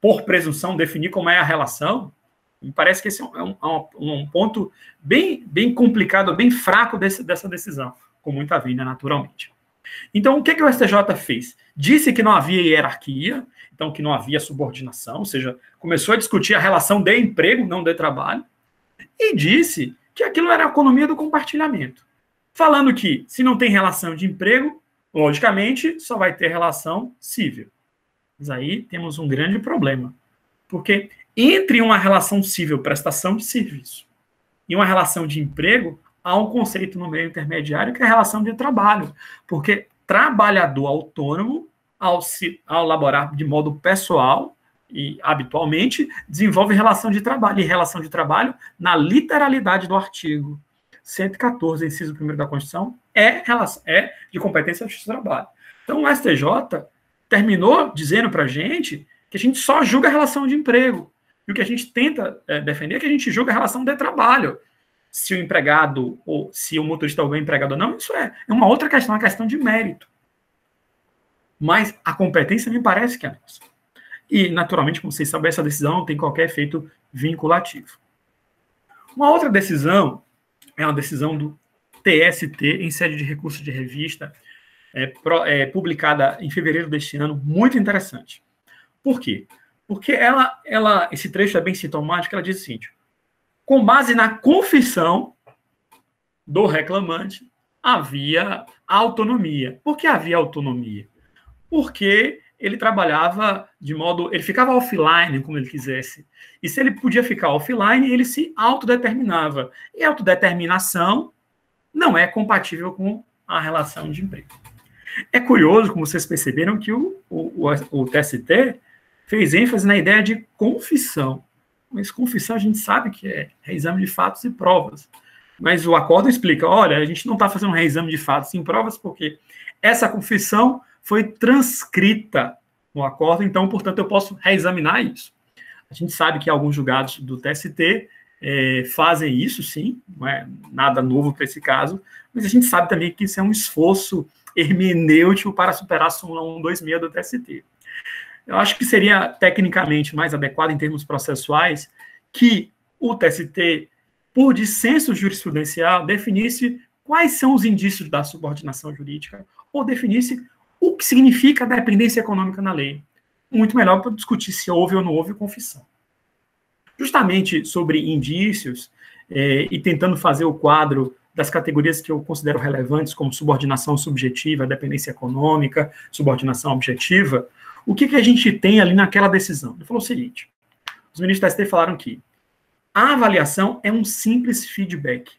por presunção, definir como é a relação? Me parece que esse é um ponto bem complicado, bem fraco dessa decisão, com muita vinda, naturalmente. Então, o que o STJ fez? Disse que não havia hierarquia, então que não havia subordinação, ou seja, começou a discutir a relação de emprego, não de trabalho, e disse que aquilo era a economia do compartilhamento. Falando que, se não tem relação de emprego, logicamente, só vai ter relação civil. Mas aí temos um grande problema, porque entre uma relação civil, prestação de serviço, e uma relação de emprego, há um conceito no meio intermediário que é a relação de trabalho, porque trabalhador autônomo, ao laborar de modo pessoal e habitualmente, desenvolve relação de trabalho, e relação de trabalho, na literalidade do artigo 114, inciso 1º da Constituição, é de competência do trabalho. Então, o STJ terminou dizendo para a gente que a gente só julga a relação de emprego, e o que a gente tenta defender é que a gente julga a relação de trabalho. Se o empregado, ou se o motorista é o bem empregado ou não, isso é uma outra questão, uma questão de mérito. Mas a competência me parece que é nossa. E, naturalmente, como vocês sabem, essa decisão não tem qualquer efeito vinculativo. Uma outra decisão é uma decisão do TST, em sede de recurso de revista, publicada em fevereiro deste ano, muito interessante. Por quê? Porque esse trecho é bem sintomático, ela diz o seguinte: com base na confissão do reclamante, havia autonomia. Por que havia autonomia? Porque ele trabalhava de modo... Ele ficava offline, como ele quisesse. E se ele podia ficar offline, ele se autodeterminava. E a autodeterminação não é compatível com a relação de emprego. É curioso, como vocês perceberam, que o TST fez ênfase na ideia de confissão. Mas confissão a gente sabe que é reexame de fatos e provas. Mas o acórdão explica: olha, a gente não está fazendo um reexame de fatos e provas porque essa confissão foi transcrita no acórdão, então, portanto, eu posso reexaminar isso. A gente sabe que alguns julgados do TST fazem isso, sim, não é nada novo para esse caso, mas a gente sabe também que isso é um esforço hermenêutico para superar a súmula 126 do TST. Eu acho que seria tecnicamente mais adequado, em termos processuais, que o TST, por dissenso jurisprudencial, definisse quais são os indícios da subordinação jurídica, ou definisse o que significa a dependência econômica na lei. Muito melhor para discutir se houve ou não houve confissão. Justamente sobre indícios, e tentando fazer o quadro das categorias que eu considero relevantes, como subordinação subjetiva, dependência econômica, subordinação objetiva, o que a gente tem ali naquela decisão? Ele falou o seguinte: os ministros da ST falaram que a avaliação é um simples feedback.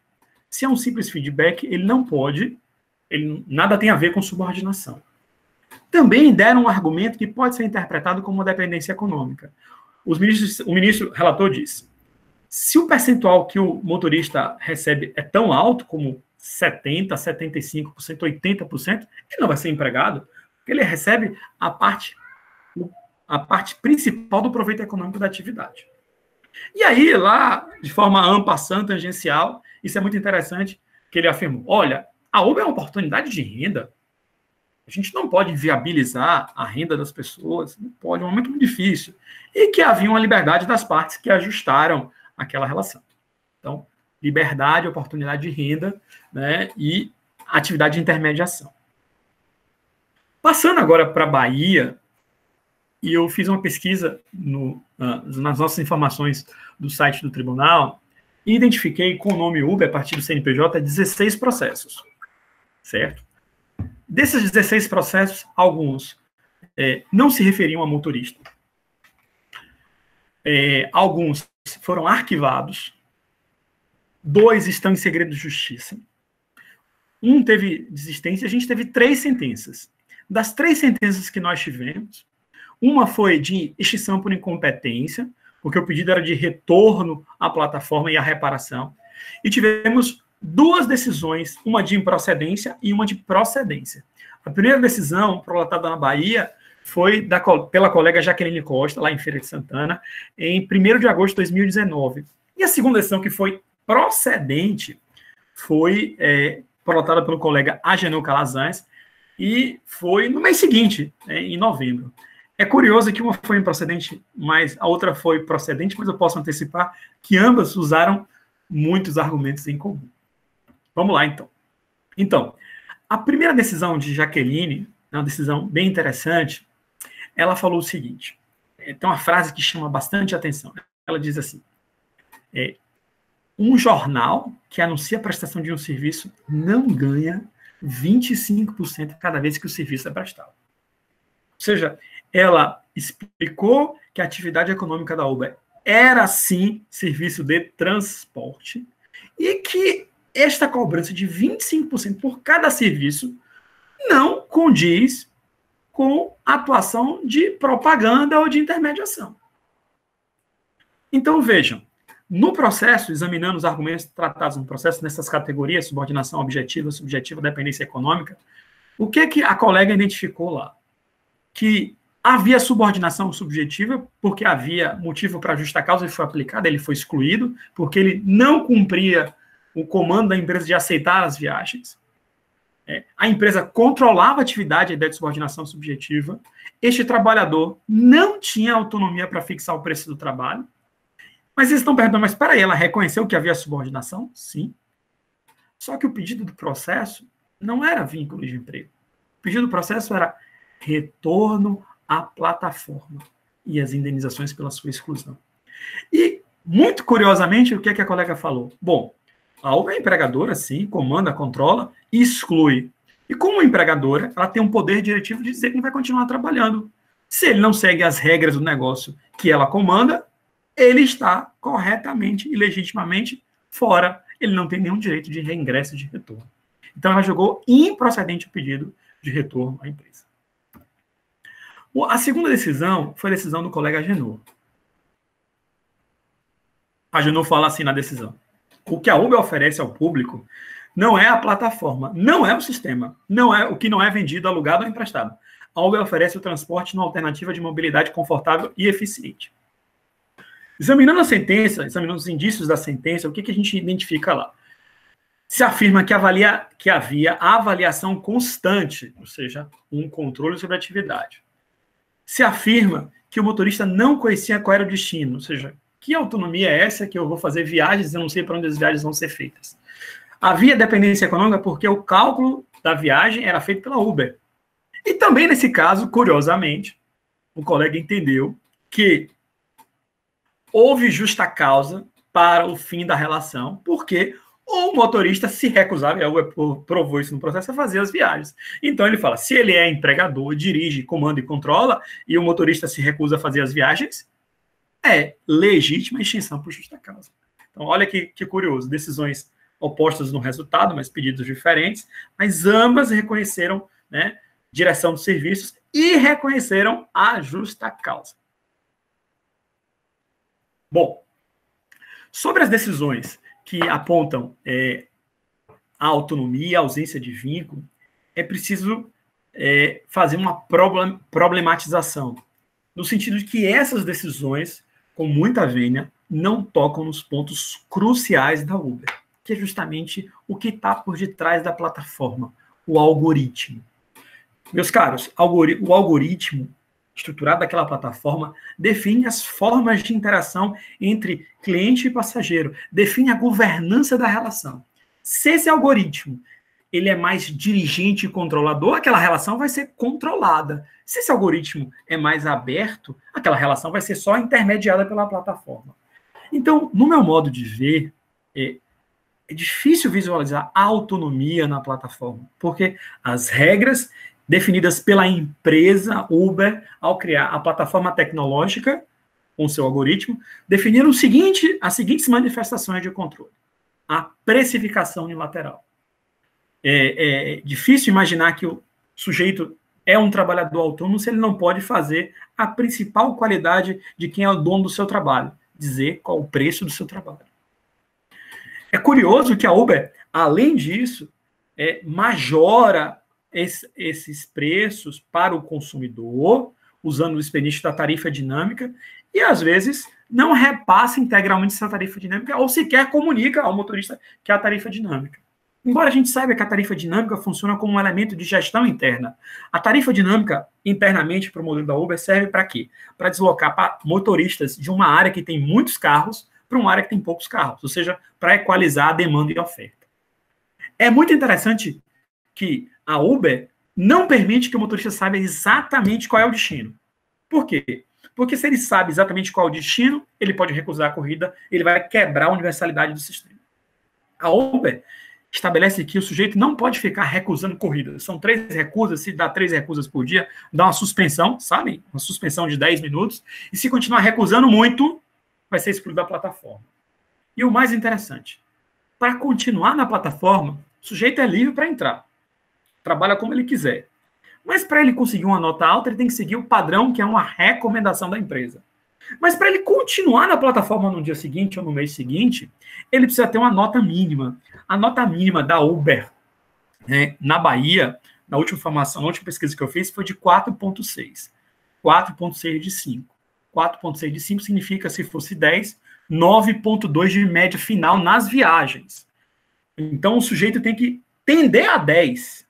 Se é um simples feedback, ele não pode Ele nada tem a ver com subordinação. Também deram um argumento que pode ser interpretado como uma dependência econômica. O ministro relator diz: se o percentual que o motorista recebe é tão alto como 70%, 75%, 80%, ele não vai ser empregado, porque ele recebe a parte principal do proveito econômico da atividade. E aí, lá, de forma ampla, tangencial, isso é muito interessante, que ele afirmou: olha, a Uber é uma oportunidade de renda. A gente não pode viabilizar a renda das pessoas, não pode, é um momento muito difícil. E que havia uma liberdade das partes que ajustaram aquela relação. Então, liberdade, oportunidade de renda, né, e atividade de intermediação. Passando agora para a Bahia, e eu fiz uma pesquisa nas nossas informações do site do tribunal e identifiquei com o nome Uber, a partir do CNPJ, 16 processos, certo? Desses 16 processos, alguns não se referiam a motorista. Alguns foram arquivados. 2 estão em segredo de justiça. 1 teve desistência. A gente teve 3 sentenças. Das 3 sentenças que nós tivemos, uma foi de extinção por incompetência, porque o pedido era de retorno à plataforma e à reparação. E tivemos 2 decisões, uma de improcedência e uma de procedência. A primeira decisão, prolatada na Bahia, foi pela colega Jaqueline Costa, lá em Feira de Santana, em 1º de agosto de 2019. E a segunda decisão, que foi procedente, foi prolatada pelo colega Agenor Calazans, e foi no mês seguinte, em novembro. É curioso que uma foi improcedente, mas a outra foi procedente, mas eu posso antecipar que ambas usaram muitos argumentos em comum. Vamos lá, então. Então, a primeira decisão de Jaqueline, uma decisão bem interessante, ela falou o seguinte, tem uma frase que chama bastante atenção. Ela diz assim: um jornal que anuncia a prestação de um serviço não ganha 25% cada vez que o serviço é prestado. Ou seja, ela explicou que a atividade econômica da Uber era, sim, serviço de transporte e que esta cobrança de 25% por cada serviço não condiz com a atuação de propaganda ou de intermediação. Então, vejam, no processo, examinando os argumentos tratados no processo, nessas categorias, subordinação objetiva, subjetiva, dependência econômica, o que a colega identificou lá? Que havia subordinação subjetiva, porque havia motivo para justa causa, ele foi aplicado, ele foi excluído, porque ele não cumpria o comando da empresa de aceitar as viagens. A empresa controlava a atividade, a ideia de subordinação subjetiva. Este trabalhador não tinha autonomia para fixar o preço do trabalho. Mas eles estão perguntando, mas espera aí, ela reconheceu que havia subordinação? Sim. Só que o pedido do processo não era vínculo de emprego. O pedido do processo era retorno à plataforma e as indenizações pela sua exclusão. E, muito curiosamente, o que a colega falou? Bom, a Uber é empregadora, sim, comanda, controla e exclui. E como empregadora, ela tem um poder diretivo de dizer que ele vai continuar trabalhando. Se ele não segue as regras do negócio que ela comanda, ele está corretamente e legitimamente fora. Ele não tem nenhum direito de reingresso de retorno. Então, ela julgou improcedente o pedido de retorno à empresa. A segunda decisão foi a decisão do colega Agenor. Agenor fala assim na decisão: o que a Uber oferece ao público não é a plataforma, não é o sistema, não é o que não é vendido, alugado ou emprestado. A Uber oferece o transporte numa alternativa de mobilidade confortável e eficiente. Examinando a sentença, examinando os indícios da sentença, o que a gente identifica lá? Se afirma que havia avaliação constante, ou seja, um controle sobre a atividade. Se afirma que o motorista não conhecia qual era o destino, ou seja, que autonomia é essa que eu vou fazer viagens e eu não sei para onde as viagens vão ser feitas. Havia dependência econômica porque o cálculo da viagem era feito pela Uber. E também, nesse caso, curiosamente, o colega entendeu que houve justa causa para o fim da relação, porque o motorista se recusava, e a Uber provou isso no processo, a fazer as viagens. Então ele fala, se ele é empregador, dirige, comanda e controla, e o motorista se recusa a fazer as viagens, é legítima extinção por justa causa. Então olha que curioso, decisões opostas no resultado, mas pedidos diferentes, mas ambas reconheceram, né, direção dos serviços e reconheceram a justa causa. Bom, sobre as decisões que apontam a autonomia, a ausência de vínculo, é preciso fazer uma problematização, no sentido de que essas decisões, com muita vênia, não tocam nos pontos cruciais da Uber, que é justamente o que está por detrás da plataforma, o algoritmo. Meus caros, o algoritmo estruturado daquela plataforma define as formas de interação entre cliente e passageiro, define a governança da relação. Se esse algoritmo ele é mais dirigente e controlador, aquela relação vai ser controlada. Se esse algoritmo é mais aberto, aquela relação vai ser só intermediada pela plataforma. Então, no meu modo de ver, é difícil visualizar a autonomia na plataforma, porque as regras definidas pela empresa Uber, ao criar a plataforma tecnológica, com seu algoritmo, definiram as seguintes manifestações de controle. A precificação unilateral. É difícil imaginar que o sujeito é um trabalhador autônomo se ele não pode fazer a principal qualidade de quem é o dono do seu trabalho, dizer qual o preço do seu trabalho. É curioso que a Uber, além disso, majora esses preços para o consumidor, usando o expediente da tarifa dinâmica, e às vezes não repassa integralmente essa tarifa dinâmica, ou sequer comunica ao motorista que é a tarifa dinâmica. Embora a gente saiba que a tarifa dinâmica funciona como um elemento de gestão interna, a tarifa dinâmica, internamente, para o modelo da Uber, serve para quê? Para deslocar motoristas de uma área que tem muitos carros para uma área que tem poucos carros, ou seja, para equalizar a demanda e a oferta. É muito interessante que a Uber não permite que o motorista saiba exatamente qual é o destino. Por quê? Porque se ele sabe exatamente qual é o destino, ele pode recusar a corrida, ele vai quebrar a universalidade do sistema. A Uber estabelece que o sujeito não pode ficar recusando corridas. São 3 recusas, se dá 3 recusas por dia, dá uma suspensão, sabe? Uma suspensão de 10 minutos, e se continuar recusando muito, vai ser excluído da plataforma. E o mais interessante, para continuar na plataforma, o sujeito é livre para entrar. Trabalha como ele quiser. Mas para ele conseguir uma nota alta, ele tem que seguir o padrão, que é uma recomendação da empresa. Mas para ele continuar na plataforma no dia seguinte ou no mês seguinte, ele precisa ter uma nota mínima. A nota mínima da Uber, né, na Bahia, na última pesquisa que eu fiz, foi de 4,6. 4,6 de 5. 4,6 de 5 significa, se fosse 10, 9,2 de média final nas viagens. Então, o sujeito tem que tender a 10.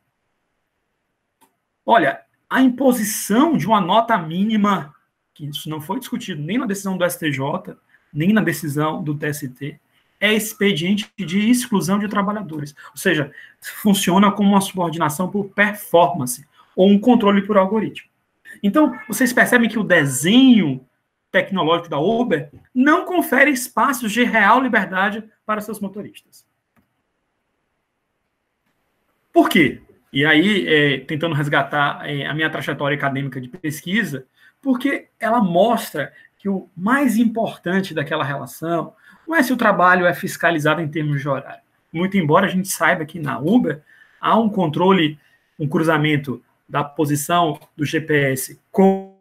Olha, a imposição de uma nota mínima, que isso não foi discutido nem na decisão do STJ, nem na decisão do TST, é expediente de exclusão de trabalhadores. Ou seja, funciona como uma subordinação por performance ou um controle por algoritmo. Então, vocês percebem que o desenho tecnológico da Uber não confere espaços de real liberdade para seus motoristas. Por quê? E aí, tentando resgatar a minha trajetória acadêmica de pesquisa, porque ela mostra que o mais importante daquela relação não é se o trabalho é fiscalizado em termos de horário. Muito embora a gente saiba que na Uber há um controle, um cruzamento da posição do GPS com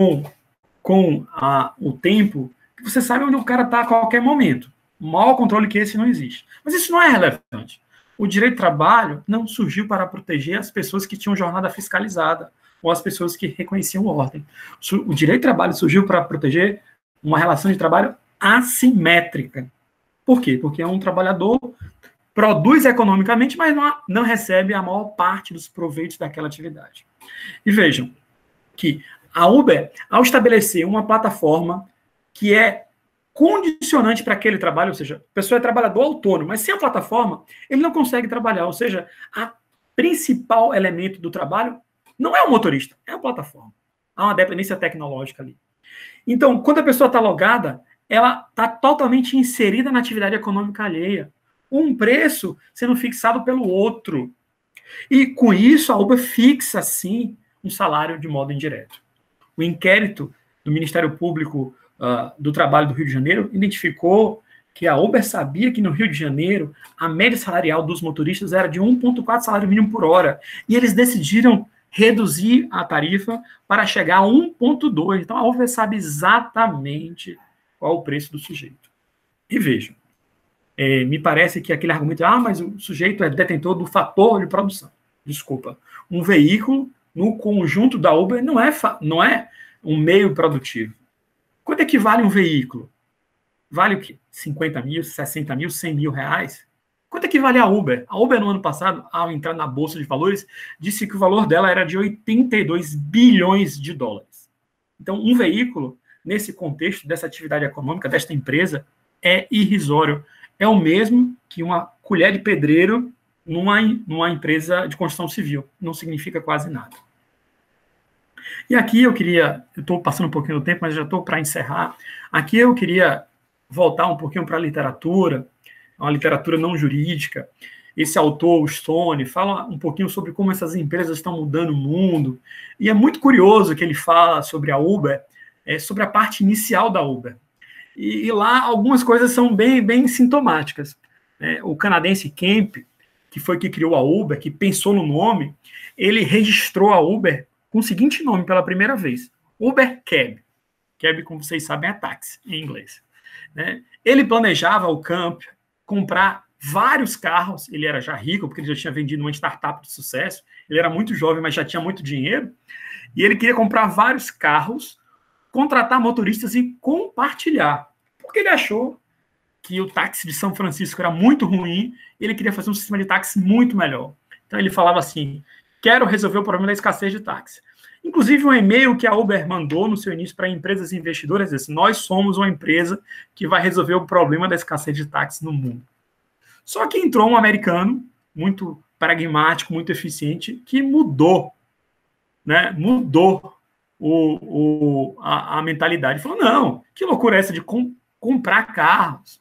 o tempo, que você sabe onde o cara está a qualquer momento. Maior controle que esse não existe. Mas isso não é relevante. O direito do trabalho não surgiu para proteger as pessoas que tinham jornada fiscalizada ou as pessoas que reconheciam ordem. O direito do trabalho surgiu para proteger uma relação de trabalho assimétrica. Por quê? Porque um trabalhador produz economicamente, mas não recebe a maior parte dos proveitos daquela atividade. E vejam que a Uber, ao estabelecer uma plataforma que é condicionante para aquele trabalho, ou seja, a pessoa é trabalhador autônomo, mas sem a plataforma, ele não consegue trabalhar. Ou seja, a principal elemento do trabalho não é o motorista, é a plataforma. Há uma dependência tecnológica ali. Então, quando a pessoa está logada, ela está totalmente inserida na atividade econômica alheia. Um preço sendo fixado pelo outro. E, com isso, a Uber fixa, sim, um salário de modo indireto. O inquérito do Ministério Público do Trabalho do Rio de Janeiro identificou que a Uber sabia que no Rio de Janeiro a média salarial dos motoristas era de 1,4 salário mínimo por hora. E eles decidiram reduzir a tarifa para chegar a 1,2. Então a Uber sabe exatamente qual o preço do sujeito. E vejam, me parece que aquele argumento, mas o sujeito é detentor do fator de produção. Desculpa. Um veículo, no conjunto da Uber, não é um meio produtivo. Quanto é que vale um veículo? Vale o quê? 50 mil, 60 mil, 100 mil reais? Quanto é que vale a Uber? A Uber, no ano passado, ao entrar na Bolsa de Valores, disse que o valor dela era de 82 bilhões de dólares. Então, um veículo, nesse contexto dessa atividade econômica, desta empresa, é irrisório. É o mesmo que uma colher de pedreiro numa empresa de construção civil. Não significa quase nada. E aqui eu estou passando um pouquinho do tempo, mas já estou para encerrar. Aqui eu queria voltar um pouquinho para a literatura, uma literatura não jurídica. Esse autor, o Stone, fala um pouquinho sobre como essas empresas estão mudando o mundo. E é muito curioso que ele fala sobre a Uber, sobre a parte inicial da Uber. E lá algumas coisas são bem sintomáticas. O canadense Kemp, que foi que criou a Uber, que pensou no nome, ele registrou a Uber com o seguinte nome pela primeira vez: Uber Cab. Cab, como vocês sabem, é táxi em inglês. Ele planejava, o Kemp, comprar vários carros. Ele era já rico, porque ele já tinha vendido uma startup de sucesso. Ele era muito jovem, mas já tinha muito dinheiro. E ele queria comprar vários carros, contratar motoristas e compartilhar. Porque ele achou que o táxi de São Francisco era muito ruim e ele queria fazer um sistema de táxi muito melhor. Então ele falava assim: quero resolver o problema da escassez de táxi. Inclusive, um e-mail que a Uber mandou no seu início para empresas investidoras disse: nós somos uma empresa que vai resolver o problema da escassez de táxi no mundo. Só que entrou um americano, muito pragmático, muito eficiente, que mudou a mentalidade. Falou: não, que loucura é essa de comprar carros,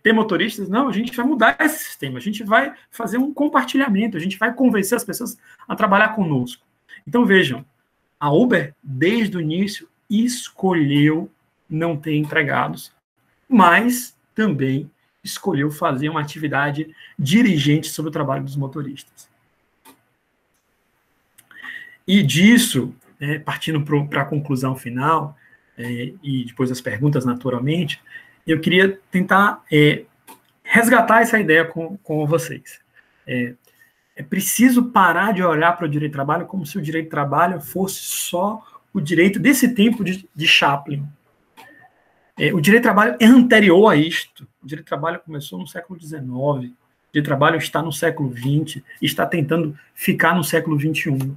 ter motoristas? Não, a gente vai mudar esse sistema, a gente vai fazer um compartilhamento, a gente vai convencer as pessoas a trabalhar conosco. Então, vejam, a Uber, desde o início, escolheu não ter empregados, mas também escolheu fazer uma atividade dirigente sobre o trabalho dos motoristas. E disso, partindo para a conclusão final, e depois as perguntas, naturalmente, eu queria tentar resgatar essa ideia com vocês. É preciso parar de olhar para o direito do trabalho como se o direito do trabalho fosse só o direito desse tempo de Chaplin. O direito do trabalho é anterior a isto. O direito do trabalho começou no século XIX. O direito do trabalho está no século XX e está tentando ficar no século XXI.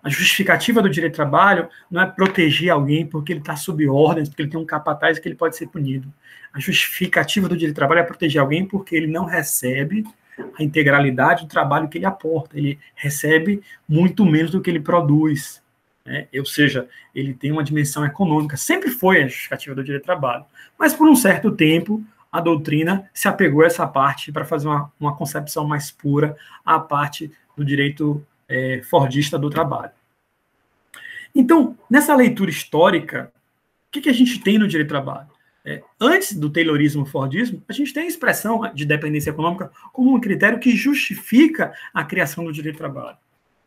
A justificativa do direito do trabalho não é proteger alguém porque ele está sob ordens, porque ele tem um capataz que ele pode ser punido. A justificativa do direito do trabalho é proteger alguém porque ele não recebe a integralidade do trabalho que ele aporta. Ele recebe muito menos do que ele produz. Ou seja, ele tem uma dimensão econômica. Sempre foi a justificativa do direito do trabalho. Mas, por um certo tempo, a doutrina se apegou a essa parte para fazer uma concepção mais pura à parte do direito fordista do trabalho. Então, nessa leitura histórica, o que a gente tem no direito do trabalho? Antes do Taylorismo-Fordismo, a gente tem a expressão de dependência econômica como um critério que justifica a criação do direito do trabalho.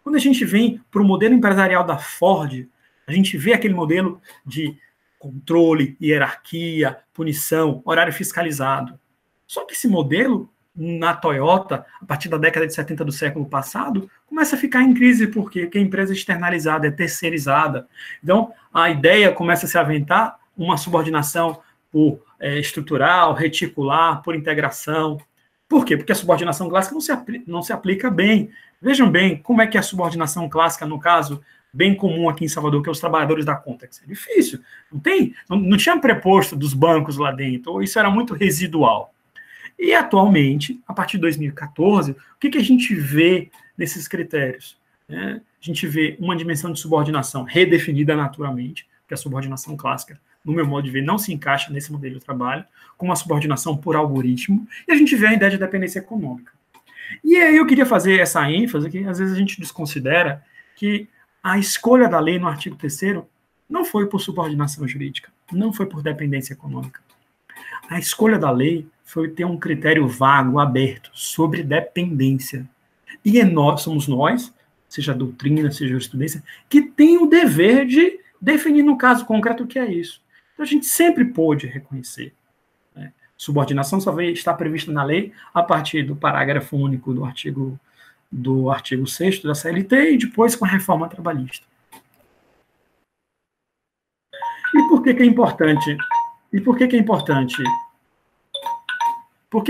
Quando a gente vem para o modelo empresarial da Ford, a gente vê aquele modelo de controle, hierarquia, punição, horário fiscalizado. Só que esse modelo, na Toyota, a partir da década de 70 do século passado, começa a ficar em crise. Por quê? Porque a empresa é externalizada, é terceirizada. Então, a ideia começa a se aventar uma subordinação por estrutural, reticular, por integração. Por quê? Porque a subordinação clássica não se aplica bem. Vejam bem como é que é a subordinação clássica, no caso, bem comum aqui em Salvador, que é os trabalhadores da Contex. É difícil. Não tinha preposto dos bancos lá dentro, ou isso era muito residual. E, atualmente, a partir de 2014, o que a gente vê nesses critérios? A gente vê uma dimensão de subordinação redefinida naturalmente, porque a subordinação clássica, no meu modo de ver, não se encaixa nesse modelo de trabalho, com uma subordinação por algoritmo, e a gente vê a ideia de dependência econômica. E aí eu queria fazer essa ênfase, que às vezes a gente desconsidera, que a escolha da lei no artigo 3º não foi por subordinação jurídica, não foi por dependência econômica. A escolha da lei foi ter um critério vago, aberto, sobre dependência. E somos nós, seja a doutrina, seja a jurisprudência, que tem o dever de definir no caso concreto o que é isso. Então, a gente sempre pôde reconhecer. Né? Subordinação só vai estar prevista na lei a partir do parágrafo único do artigo 6º da CLT e depois com a reforma trabalhista. E por que é importante? Por que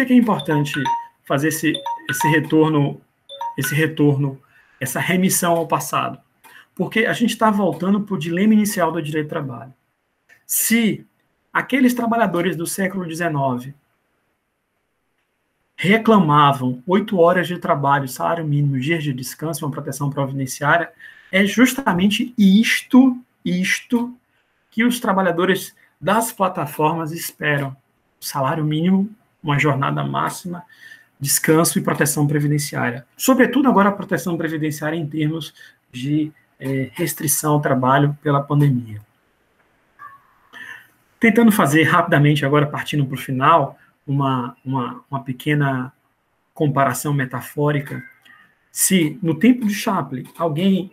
é importante fazer esse retorno, essa remissão ao passado? Porque a gente está voltando para o dilema inicial do direito do trabalho. Se aqueles trabalhadores do século XIX reclamavam 8 horas de trabalho, salário mínimo, dias de descanso, uma proteção previdenciária, é justamente isto que os trabalhadores das plataformas esperam. Salário mínimo, uma jornada máxima, descanso e proteção previdenciária. Sobretudo agora a proteção previdenciária em termos de restrição ao trabalho pela pandemia. Tentando fazer rapidamente, agora partindo para o final, uma pequena comparação metafórica. Se no tempo de Chaplin alguém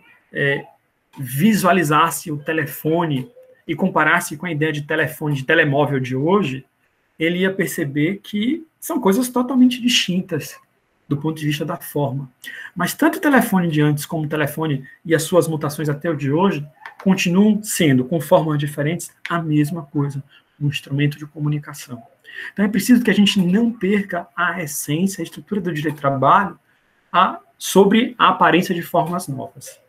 visualizasse o telefone e comparasse com a ideia de telefone, de telemóvel de hoje, ele ia perceber que são coisas totalmente distintas do ponto de vista da forma. Mas tanto o telefone de antes como o telefone e as suas mutações até o de hoje continuam sendo, com formas diferentes, a mesma coisa, um instrumento de comunicação. Então é preciso que a gente não perca a essência, a estrutura do direito do trabalho sobre a aparência de formas novas.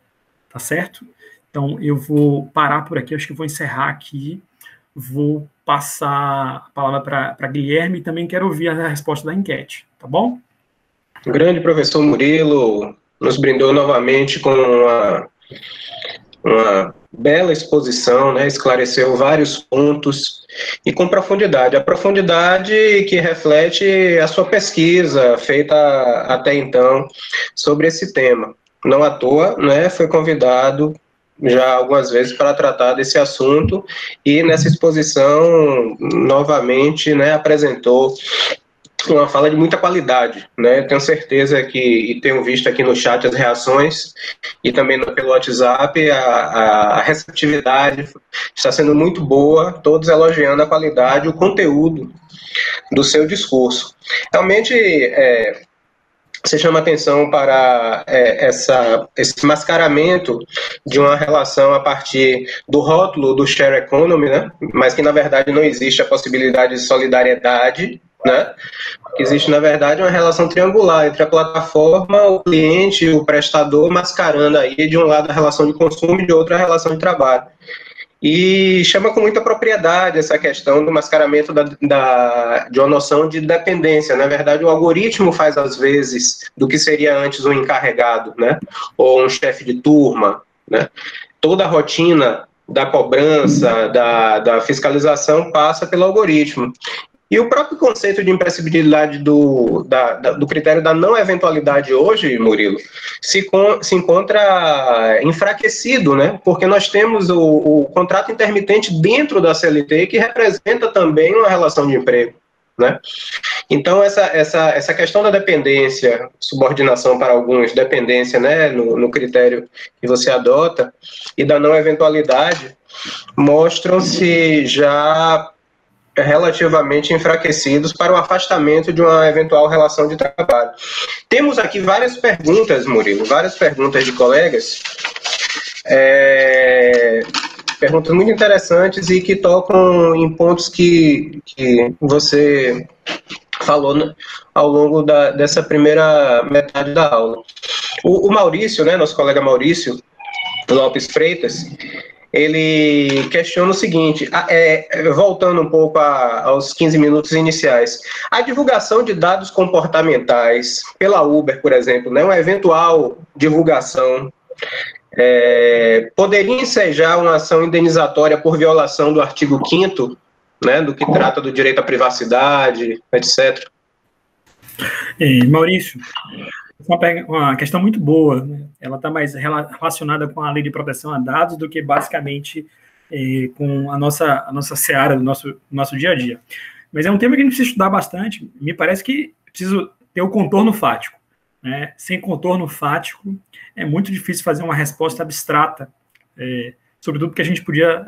Tá certo? Então eu vou parar por aqui, acho que vou encerrar aqui, vou passar a palavra para Guilherme e também quero ouvir a resposta da enquete, tá bom? O grande professor Murilo nos brindou novamente com uma bela exposição, né? Esclareceu vários pontos e com profundidade. A profundidade que reflete a sua pesquisa feita até então sobre esse tema. Não à toa, né? Foi convidado já algumas vezes para tratar desse assunto e nessa exposição novamente, né, apresentou uma fala de muita qualidade, né? Tenho certeza que, e tenho visto aqui no chat as reações e também pelo WhatsApp, a receptividade está sendo muito boa, todos elogiando a qualidade, o conteúdo do seu discurso. Realmente, você chama atenção para esse mascaramento de uma relação a partir do rótulo do share economy, né? Mas que, na verdade, não existe a possibilidade de solidariedade, né? Existe, na verdade, uma relação triangular entre a plataforma, o cliente e o prestador, mascarando aí, de um lado, a relação de consumo e de outro, a relação de trabalho. E chama com muita propriedade essa questão do mascaramento de uma noção de dependência. Na verdade, o algoritmo faz, às vezes, do que seria antes um encarregado, né? Ou um chefe de turma, né? Toda a rotina da cobrança, da fiscalização passa pelo algoritmo. E o próprio conceito de imprescindibilidade do critério da não eventualidade hoje, Murilo, se encontra enfraquecido, né? Porque nós temos o contrato intermitente dentro da CLT que representa também uma relação de emprego, né? Então, essa questão da dependência, subordinação para alguns, dependência, né, no critério que você adota, e da não eventualidade, mostram-se já relativamente enfraquecidos para o afastamento de uma eventual relação de trabalho. Temos aqui várias perguntas, Murilo, várias perguntas de colegas, perguntas muito interessantes e que tocam em pontos que você falou, né, ao longo dessa primeira metade da aula. O Maurício, né, nosso colega Maurício Lopes Freitas, ele questiona o seguinte, voltando um pouco aos 15 minutos iniciais, a divulgação de dados comportamentais pela Uber, por exemplo, né, uma eventual divulgação, poderia ensejar uma ação indenizatória por violação do artigo 5º, né, do que trata do direito à privacidade, etc. Maurício, uma questão muito boa, né? Ela está mais relacionada com a lei de proteção a dados do que basicamente com a nossa seara do nosso dia a dia. Mas é um tema que a gente precisa estudar bastante. Me parece que preciso ter o contorno fático, né? Sem contorno fático, é muito difícil fazer uma resposta abstrata, sobretudo porque a gente podia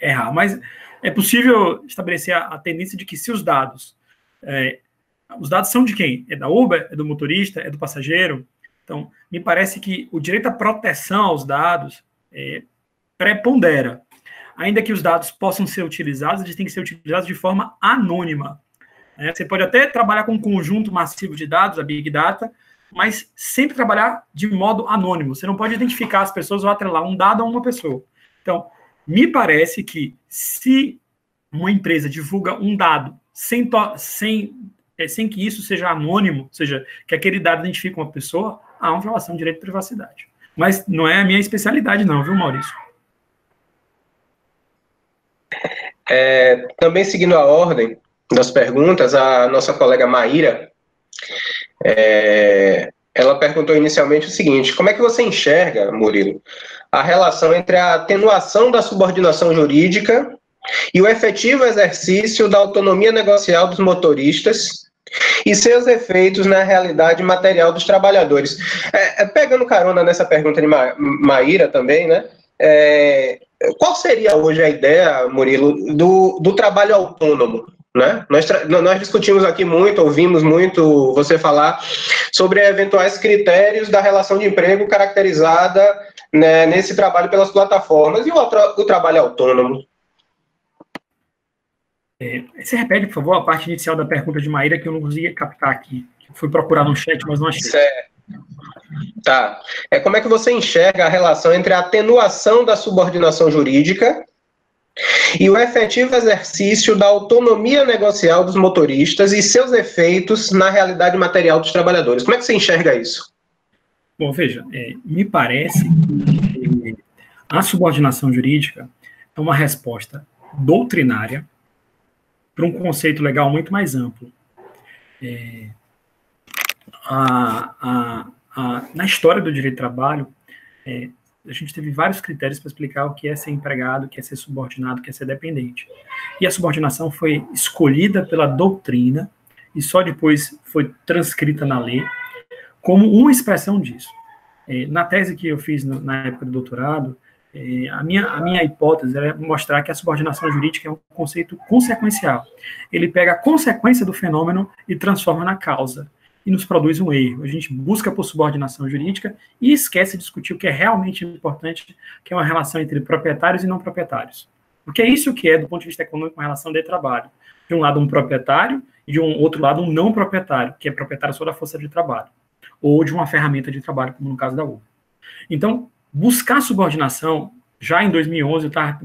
errar. Mas é possível estabelecer a tendência de que se os dados são de quem? É da Uber? É do motorista? É do passageiro? Então, me parece que o direito à proteção aos dados prepondera. Ainda que os dados possam ser utilizados, eles têm que ser utilizados de forma anônima. Você pode até trabalhar com um conjunto massivo de dados, a Big Data, mas sempre trabalhar de modo anônimo. Você não pode identificar as pessoas ou atrelar um dado a uma pessoa. Então, me parece que se uma empresa divulga um dado sem que isso seja anônimo, ou seja, que aquele dado identifique uma pessoa, há uma violação de direito de privacidade. Mas não é a minha especialidade não, viu, Maurício? Também seguindo a ordem das perguntas, a nossa colega Maíra, ela perguntou inicialmente o seguinte: como é que você enxerga, Murilo, a relação entre a atenuação da subordinação jurídica e o efetivo exercício da autonomia negocial dos motoristas e seus efeitos na realidade material dos trabalhadores? Pegando carona nessa pergunta de Maíra também, né? Qual seria hoje a ideia, Murilo, do trabalho autônomo? Né? Nós discutimos aqui muito, ouvimos muito você falar sobre eventuais critérios da relação de emprego caracterizada, né, nesse trabalho pelas plataformas e o trabalho autônomo. Você repete, por favor, a parte inicial da pergunta de Maíra, que eu não consegui captar aqui. Fui procurar no chat, mas não achei. Certo. Tá. Como é que você enxerga a relação entre a atenuação da subordinação jurídica e o efetivo exercício da autonomia negocial dos motoristas e seus efeitos na realidade material dos trabalhadores? Como é que você enxerga isso? Bom, veja, me parece que a subordinação jurídica é uma resposta doutrinária para um conceito legal muito mais amplo. Na história do direito do trabalho, a gente teve vários critérios para explicar o que é ser empregado, o que é ser subordinado, o que é ser dependente. E a subordinação foi escolhida pela doutrina e só depois foi transcrita na lei como uma expressão disso. Na tese que eu fiz na época do doutorado, a minha hipótese era mostrar que a subordinação jurídica é um conceito consequencial. Ele pega a consequência do fenômeno e transforma na causa, e nos produz um erro. A gente busca por subordinação jurídica e esquece de discutir o que é realmente importante, que é uma relação entre proprietários e não proprietários. Porque é isso que é, do ponto de vista econômico, uma relação de trabalho. De um lado, um proprietário, e de um outro lado, um não proprietário, que é proprietário só da força de trabalho, ou de uma ferramenta de trabalho, como no caso da Uber. Então, buscar subordinação, já em 2011, eu estava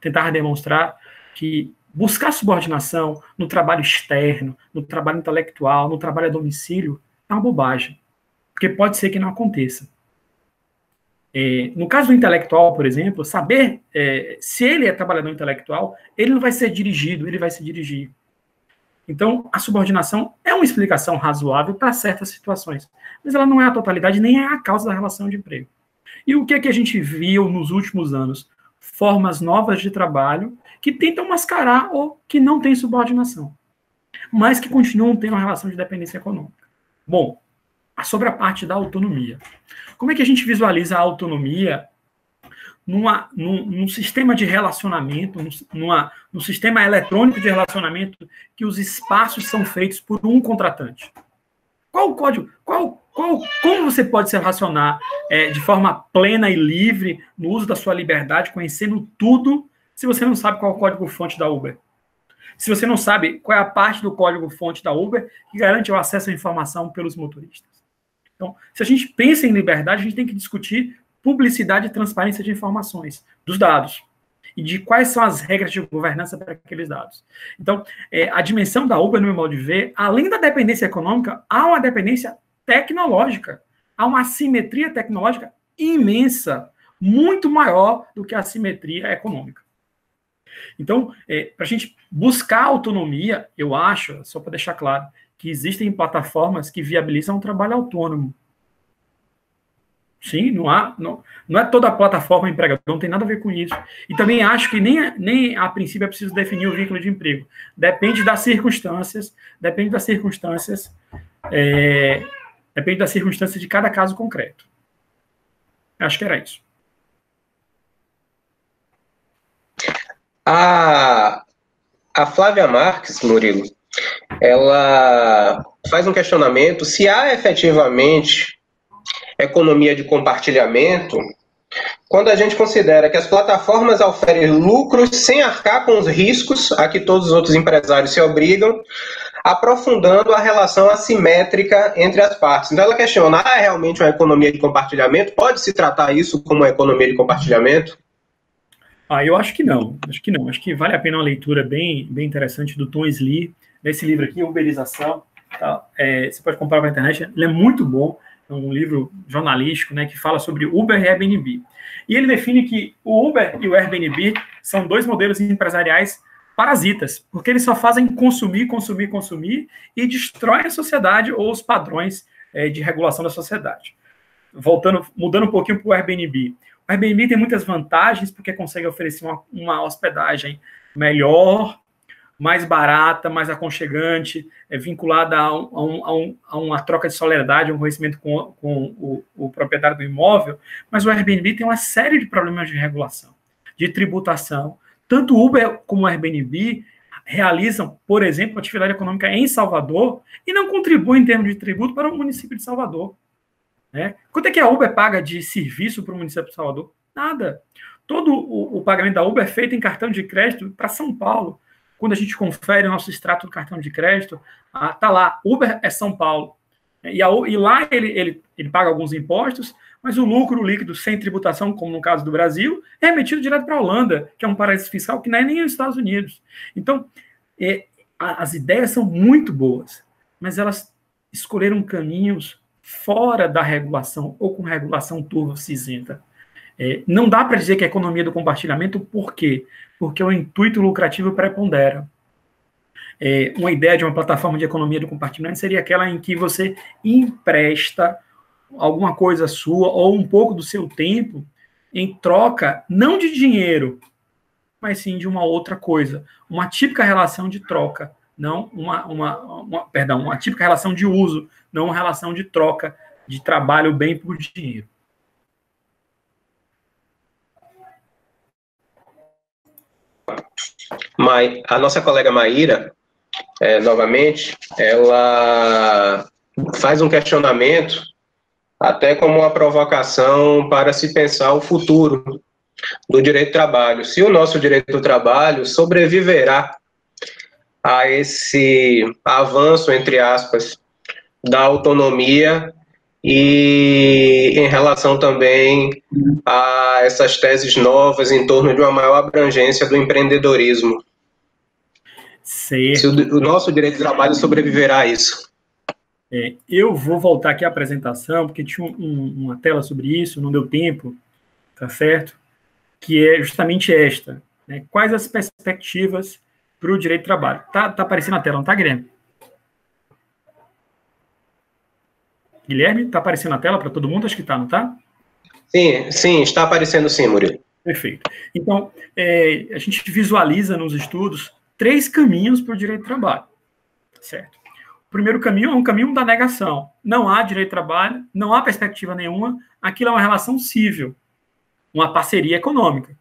tentava demonstrar que buscar subordinação no trabalho externo, no trabalho intelectual, no trabalho a domicílio, é uma bobagem, porque pode ser que não aconteça. No caso do intelectual, por exemplo, saber se ele é trabalhador intelectual, ele não vai ser dirigido, ele vai se dirigir. Então, a subordinação é uma explicação razoável para certas situações, mas ela não é a totalidade, nem é a causa da relação de emprego. E o que é que a gente viu nos últimos anos? Formas novas de trabalho que tentam mascarar ou que não têm subordinação, mas que continuam tendo uma relação de dependência econômica. Bom, sobre a parte da autonomia. Como é que a gente visualiza a autonomia num sistema de relacionamento, num sistema eletrônico de relacionamento que os espaços são feitos por um contratante? Qual o código? Como você pode se relacionar de forma plena e livre, no uso da sua liberdade, conhecendo tudo, se você não sabe qual é o código-fonte da Uber? Se você não sabe qual é a parte do código-fonte da Uber que garante o acesso à informação pelos motoristas? Então, se a gente pensa em liberdade, a gente tem que discutir publicidade e transparência de informações, dos dados, e de quais são as regras de governança para aqueles dados. Então, a dimensão da Uber, no meu modo de ver, além da dependência econômica, há uma dependência tecnológica, há uma assimetria tecnológica imensa, muito maior do que a assimetria econômica. Então, para a gente buscar autonomia, eu acho, só para deixar claro, que existem plataformas que viabilizam um trabalho autônomo. Sim, não é toda a plataforma empregador, não tem nada a ver com isso. E também acho que nem a princípio é preciso definir o vínculo de emprego. Depende das circunstâncias, depende das circunstâncias de cada caso concreto. Acho que era isso. A Flávia Marques, Murilo, ela faz um questionamento se há efetivamente economia de compartilhamento quando a gente considera que as plataformas oferem lucros sem arcar com os riscos a que todos os outros empresários se obrigam, aprofundando a relação assimétrica entre as partes. Então ela questiona, é realmente uma economia de compartilhamento? Pode-se tratar isso como uma economia de compartilhamento? Eu acho que não. Acho que vale a pena uma leitura bem interessante do Tom Slee, desse livro aqui, Uberização. Tá? Você pode comprar na internet, ele é muito bom. É um livro jornalístico, né, que fala sobre Uber e Airbnb. E ele define que o Uber e o Airbnb são dois modelos empresariais parasitas, porque eles só fazem consumir e destroem a sociedade ou os padrões de regulação da sociedade. Mudando um pouquinho para o Airbnb. O Airbnb tem muitas vantagens porque consegue oferecer uma hospedagem melhor, mais barata, mais aconchegante, vinculada a uma troca de solidariedade, um conhecimento com o proprietário do imóvel, mas o Airbnb tem uma série de problemas de regulação, de tributação. Tanto o Uber como o Airbnb realizam, por exemplo, atividade econômica em Salvador e não contribuem em termos de tributo para o município de Salvador. Né? Quanto é que a Uber paga de serviço para o município de Salvador? Nada. Todo o pagamento da Uber é feito em cartão de crédito para São Paulo. Quando a gente confere o nosso extrato do cartão de crédito, tá lá, Uber é São Paulo. E lá ele paga alguns impostos, mas o lucro líquido sem tributação, como no caso do Brasil, é remetido direto para a Holanda, que é um paraíso fiscal que não é nem os Estados Unidos. Então, as ideias são muito boas, mas elas escolheram caminhos fora da regulação ou com regulação turva cinzenta. Não dá para dizer que é economia do compartilhamento, por quê? Porque o intuito lucrativo prepondera. Uma ideia de uma plataforma de economia do compartilhamento seria aquela em que você empresta alguma coisa sua ou um pouco do seu tempo em troca, não de dinheiro, mas sim de uma outra coisa. Uma típica relação de troca, não uma típica relação de uso, não uma relação de troca de trabalho bem por dinheiro. A nossa colega Maíra, novamente, ela faz um questionamento, até como uma provocação para se pensar o futuro do direito do trabalho. Se o nosso direito do trabalho sobreviverá a esse avanço, entre aspas, da autonomia e em relação também a essas teses novas em torno de uma maior abrangência do empreendedorismo. Certo. Se o nosso direito de trabalho sobreviverá a isso. Eu vou voltar aqui à apresentação, porque tinha uma tela sobre isso, não deu tempo, tá certo? Que é justamente esta. Né? Quais as perspectivas para o direito do trabalho? Tá aparecendo na tela, não tá, Guilherme? Guilherme, tá aparecendo na tela para todo mundo? Acho que tá, não tá? Sim, está aparecendo sim, Murilo. Perfeito. Então, a gente visualiza nos estudos 3 caminhos para o direito do trabalho, certo? O primeiro caminho é um caminho da negação. Não há direito de trabalho, não há perspectiva nenhuma, aquilo é uma relação cível, uma parceria econômica.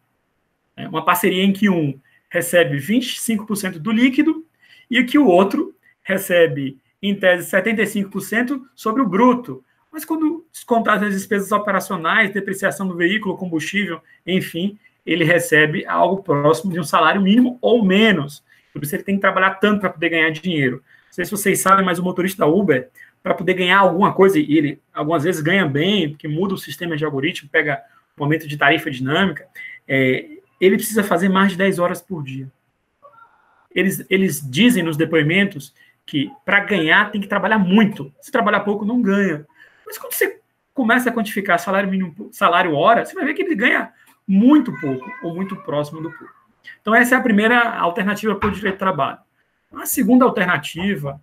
Uma parceria em que um recebe 25% do líquido e que o outro recebe, em tese, 75% sobre o bruto. Mas quando descontar as despesas operacionais, depreciação do veículo, combustível, enfim, ele recebe algo próximo de um salário mínimo ou menos. Por isso ele tem que trabalhar tanto para poder ganhar dinheiro. Não sei se vocês sabem, mas o motorista da Uber, para poder ganhar alguma coisa, e ele algumas vezes ganha bem, porque muda o sistema de algoritmo, pega o aumento de tarifa dinâmica, ele precisa fazer mais de 10 horas por dia. Eles dizem nos depoimentos que para ganhar tem que trabalhar muito. Se trabalhar pouco, não ganha. Mas quando você começa a quantificar salário mínimo, salário hora, você vai ver que ele ganha muito pouco, ou muito próximo do pouco. Então, essa é a primeira alternativa para o direito do trabalho. A segunda alternativa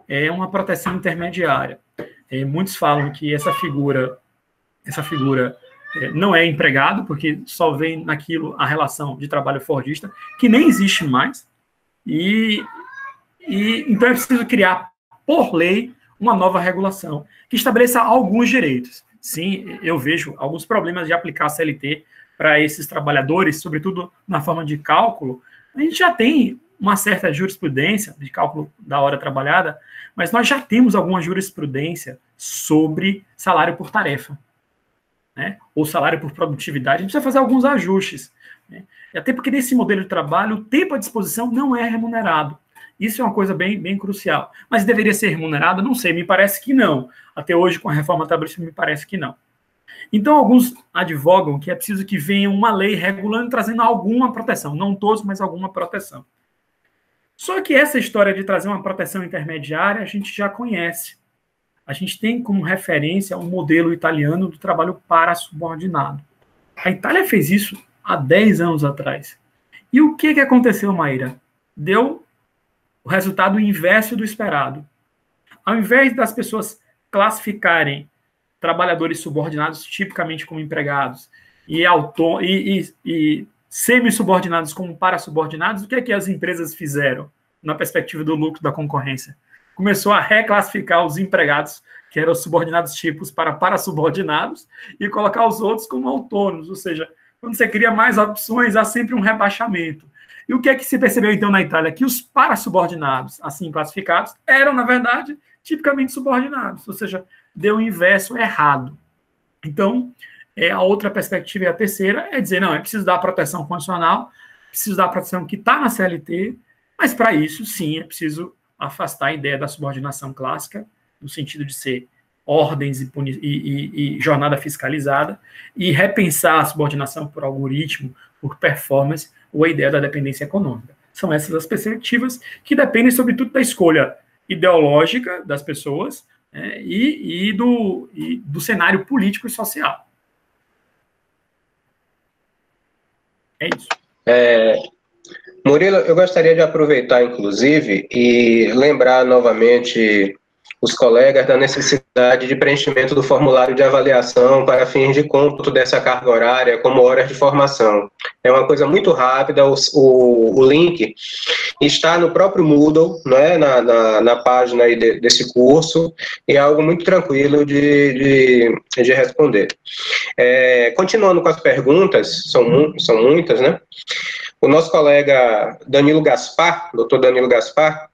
é uma proteção intermediária. Muitos falam que essa figura não é empregado, porque só vem naquilo a relação de trabalho fordista, que nem existe mais, e então é preciso criar, por lei, uma nova regulação que estabeleça alguns direitos. Sim, eu vejo alguns problemas de aplicar a CLT para esses trabalhadores, sobretudo na forma de cálculo. A gente já tem uma certa jurisprudência de cálculo da hora trabalhada, mas nós já temos alguma jurisprudência sobre salário por tarefa, né? Ou salário por produtividade. A gente precisa fazer alguns ajustes, né? E até porque nesse modelo de trabalho, o tempo à disposição não é remunerado. Isso é uma coisa bem crucial. Mas deveria ser remunerado? Não sei, me parece que não. Até hoje, com a reforma trabalhista, me parece que não. Então, alguns advogam que é preciso que venha uma lei regulando, trazendo alguma proteção. Não todos, mas alguma proteção. Só que essa história de trazer uma proteção intermediária, a gente já conhece. A gente tem como referência um modelo italiano do trabalho parasubordinado. A Itália fez isso há 10 anos atrás. E o que aconteceu, Maíra? Deu o resultado inverso do esperado. Ao invés das pessoas classificarem trabalhadores subordinados tipicamente como empregados e semi-subordinados como parasubordinados, o que é que as empresas fizeram na perspectiva do lucro da concorrência? Começou a reclassificar os empregados, que eram subordinados tipos, para parasubordinados e colocar os outros como autônomos. Ou seja, quando você cria mais opções, há sempre um rebaixamento. E o que é que se percebeu, então, na Itália? Que os parasubordinados, assim classificados, eram, na verdade, tipicamente subordinados. Ou seja, deu o inverso errado. Então, a outra perspectiva e a terceira é dizer, não, é preciso dar a proteção constitucional, preciso dar a proteção que está na CLT, mas para isso, sim, é preciso afastar a ideia da subordinação clássica, no sentido de ser ordens e jornada fiscalizada, e repensar a subordinação por algoritmo, por performance, ou a ideia da dependência econômica. São essas as perspectivas que dependem, sobretudo, da escolha ideológica das pessoas, né, e do cenário político e social. É isso. Murilo, eu gostaria de aproveitar, inclusive, e lembrar novamente os colegas da necessidade de preenchimento do formulário de avaliação para fins de cômputo dessa carga horária como horas de formação. É uma coisa muito rápida, o link está no próprio Moodle, né, na página aí desse curso, e é algo muito tranquilo de responder. Continuando com as perguntas, são muitas, né? O nosso colega Danilo Gaspar, doutor Danilo Gaspar,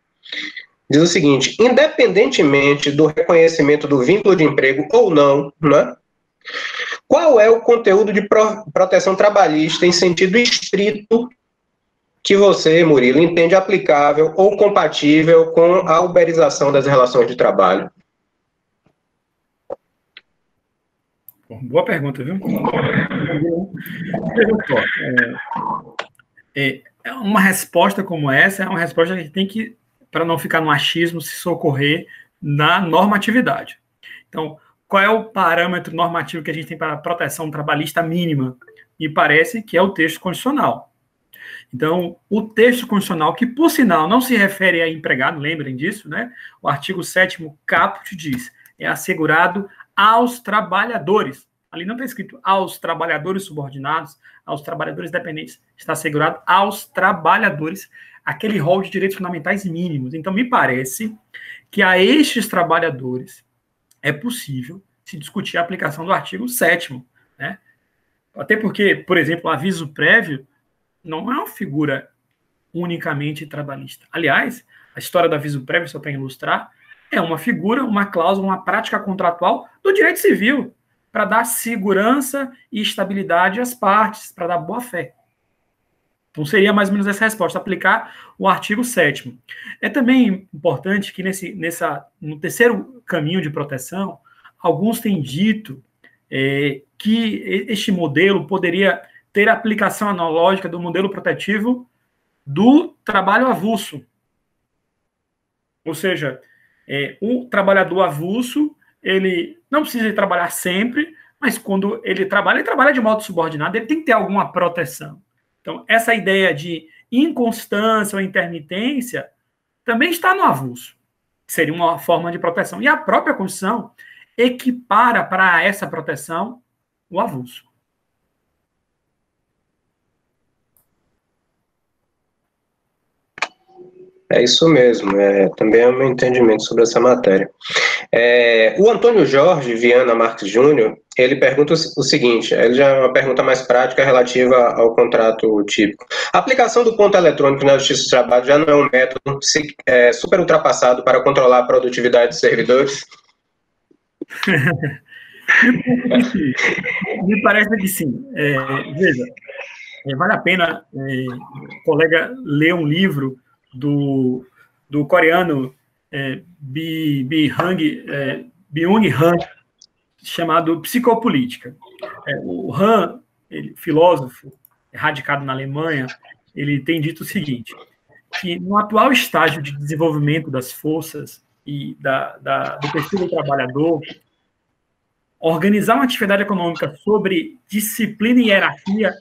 diz o seguinte: independentemente do reconhecimento do vínculo de emprego ou não, né, qual é o conteúdo de proteção trabalhista em sentido estrito que você, Murilo, entende aplicável ou compatível com a uberização das relações de trabalho? Boa pergunta, viu? Uma resposta como essa é uma resposta que a gente tem que, para não ficar no achismo, se socorrer na normatividade. Então, qual é o parâmetro normativo que a gente tem para a proteção trabalhista mínima? Me parece que é o texto constitucional. Então, o texto constitucional, que, por sinal, não se refere a empregado, lembrem disso, né? O artigo 7º caput diz, é assegurado aos trabalhadores. Ali não está escrito aos trabalhadores subordinados, aos trabalhadores dependentes. Está assegurado aos trabalhadores, aquele rol de direitos fundamentais mínimos. Então, me parece que a estes trabalhadores é possível se discutir a aplicação do artigo 7º, né? Até porque, por exemplo, o aviso prévio não é uma figura unicamente trabalhista. Aliás, a história do aviso prévio, só para ilustrar, é uma figura, uma cláusula, uma prática contratual do direito civil, para dar segurança e estabilidade às partes, para dar boa-fé. Então, seria mais ou menos essa resposta, aplicar o artigo 7º. É também importante que no terceiro caminho de proteção, alguns têm dito que este modelo poderia ter aplicação analógica do modelo protetivo do trabalho avulso. Ou seja, o trabalhador avulso, ele não precisa trabalhar sempre, mas quando ele trabalha de modo subordinado, ele tem que ter alguma proteção. Então, essa ideia de inconstância ou intermitência também está no avulso. Seria uma forma de proteção. E a própria Constituição equipara para essa proteção o avulso. É isso mesmo, também é o meu entendimento sobre essa matéria. O Antônio Jorge Viana Marques Júnior, ele pergunta o seguinte, ele já é uma pergunta mais prática relativa ao contrato típico. A aplicação do ponto eletrônico na Justiça do Trabalho já não é um método super ultrapassado para controlar a produtividade dos servidores? Me parece que sim. Veja, vale a pena o colega ler um livro do coreano Byung Han, chamado Psicopolítica. O Han, filósofo radicado na Alemanha, ele tem dito o seguinte, que no atual estágio de desenvolvimento das forças e do perfil do trabalhador, organizar uma atividade econômica sobre disciplina e hierarquia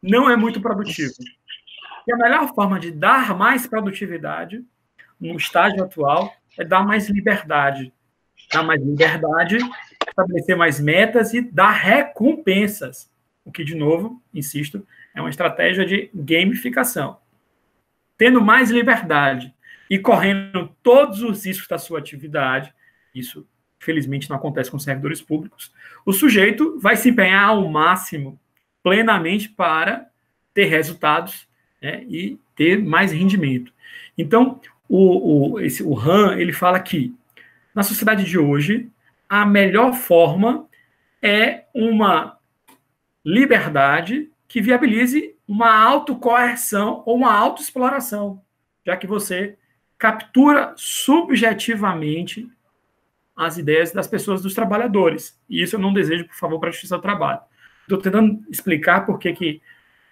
não é muito produtivo. E a melhor forma de dar mais produtividade no estágio atual é dar mais liberdade. Dar mais liberdade, estabelecer mais metas e dar recompensas. O que, de novo, insisto, é uma estratégia de gamificação. Tendo mais liberdade e correndo todos os riscos da sua atividade, isso, felizmente, não acontece com servidores públicos, o sujeito vai se empenhar ao máximo, plenamente, para ter resultados, né, e ter mais rendimento. Então, o Han, ele fala que, na sociedade de hoje, a melhor forma é uma liberdade que viabilize uma autocoerção ou uma autoexploração, já que você captura subjetivamente as ideias das pessoas, dos trabalhadores. E isso eu não desejo, por favor, para a Justiça do Trabalho. Estou tentando explicar por que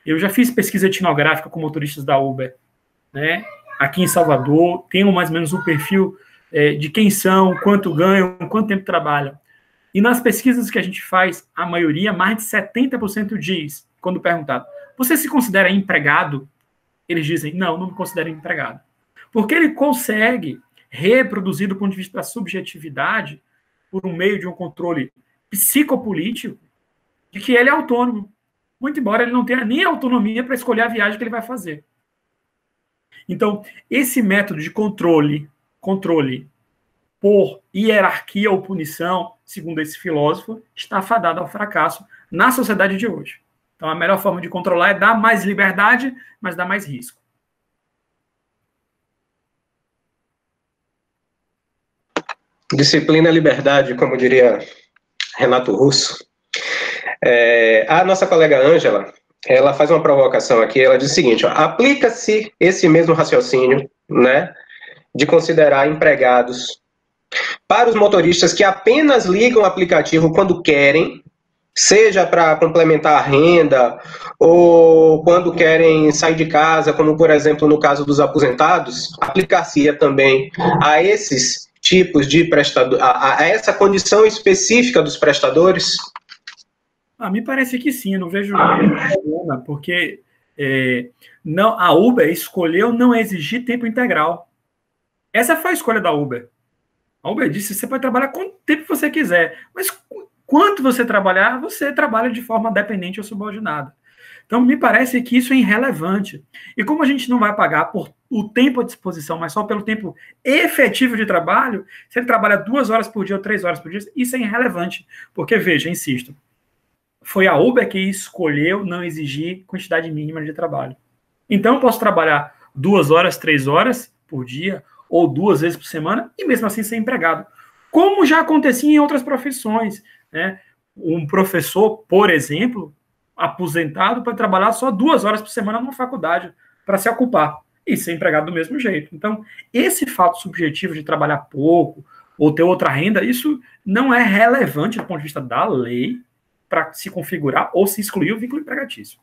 eu já fiz pesquisa etnográfica com motoristas da Uber, né? Aqui em Salvador, tenho mais ou menos o perfil de quem são, quanto ganham, quanto tempo trabalham. E nas pesquisas que a gente faz, a maioria, mais de 70% diz, quando perguntado, você se considera empregado? Eles dizem, não me considero empregado. Porque ele consegue reproduzir do ponto de vista da subjetividade, por um meio de um controle psicopolítico, de que ele é autônomo, muito embora ele não tenha nem autonomia para escolher a viagem que ele vai fazer. Então, esse método de controle por hierarquia ou punição, segundo esse filósofo, está fadado ao fracasso na sociedade de hoje. Então, a melhor forma de controlar é dar mais liberdade, mas dar mais risco. Disciplina é liberdade, como diria Renato Russo. A nossa colega Ângela, ela faz uma provocação aqui, ela diz o seguinte, aplica-se esse mesmo raciocínio, né, de considerar empregados para os motoristas que apenas ligam o aplicativo quando querem, seja para complementar a renda ou quando querem sair de casa, como, por exemplo, no caso dos aposentados, aplicar-se também a esses tipos de prestadores, a essa condição específica dos prestadores? Me parece que sim, eu não vejo problema, porque a Uber escolheu não exigir tempo integral. Essa foi a escolha da Uber. A Uber disse, você pode trabalhar quanto tempo você quiser, mas quanto você trabalhar, você trabalha de forma dependente ou subordinada. Então, me parece que isso é irrelevante. E como a gente não vai pagar por o tempo à disposição, mas só pelo tempo efetivo de trabalho, se ele trabalha 2 horas por dia ou 3 horas por dia, isso é irrelevante. Porque, veja, insisto, foi a Uber que escolheu não exigir quantidade mínima de trabalho. Então, eu posso trabalhar 2 horas, 3 horas por dia, ou 2 vezes por semana, e mesmo assim ser empregado. Como já acontecia em outras profissões, né? Um professor, por exemplo, aposentado, pode trabalhar só 2 horas por semana numa faculdade para se ocupar e ser empregado do mesmo jeito. Então, esse fato subjetivo de trabalhar pouco ou ter outra renda, isso não é relevante do ponto de vista da lei para se configurar ou se excluir o vínculo empregatício.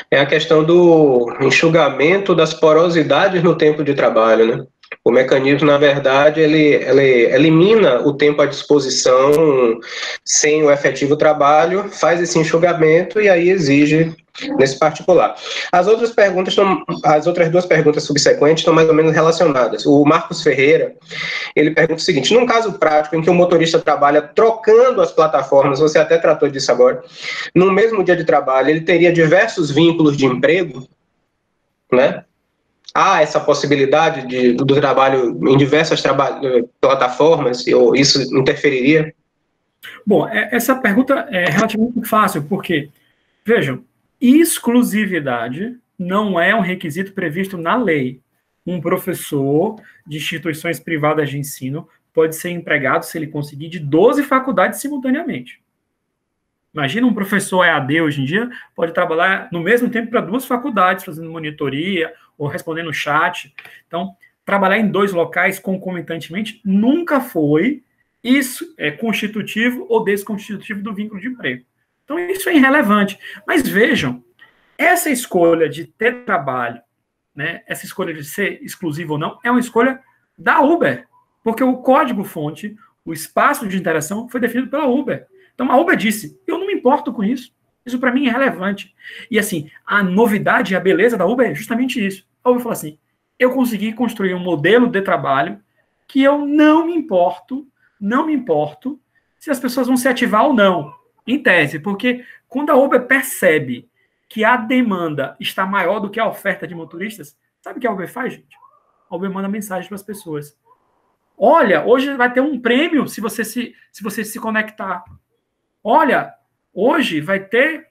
É a questão do enxugamento das porosidades no tempo de trabalho, né? O mecanismo, na verdade, ele elimina o tempo à disposição sem o efetivo trabalho, faz esse enxugamento e aí exige nesse particular. As outras duas perguntas subsequentes estão mais ou menos relacionadas. O Marcos Ferreira, ele pergunta o seguinte: num caso prático em que o motorista trabalha trocando as plataformas, você até tratou disso agora, no mesmo dia de trabalho, ele teria diversos vínculos de emprego, né? Há essa possibilidade do trabalho em diversas plataformas, ou isso interferiria? Bom, essa pergunta é relativamente fácil, porque, vejam, exclusividade não é um requisito previsto na lei. Um professor de instituições privadas de ensino pode ser empregado, se ele conseguir, de 12 faculdades simultaneamente. Imagina um professor EAD hoje em dia, pode trabalhar no mesmo tempo para 2 faculdades, fazendo monitoria ou respondendo chat. Então, trabalhar em 2 locais concomitantemente nunca foi isso constitutivo ou desconstitutivo do vínculo de emprego. Então, isso é irrelevante. Mas vejam, essa escolha de ter trabalho, né, essa escolha de ser exclusivo ou não, é uma escolha da Uber, porque o código-fonte, o espaço de interação foi definido pela Uber. Então, a Uber disse, eu não me importo com isso. Isso, para mim, é relevante. E, assim, a novidade e a beleza da Uber é justamente isso. A Uber falou assim, eu consegui construir um modelo de trabalho que eu não me importo se as pessoas vão se ativar ou não, em tese. Porque quando a Uber percebe que a demanda está maior do que a oferta de motoristas, sabe o que a Uber faz, gente? A Uber manda mensagem para as pessoas. Olha, hoje vai ter um prêmio se você se conectar. Olha, hoje vai ter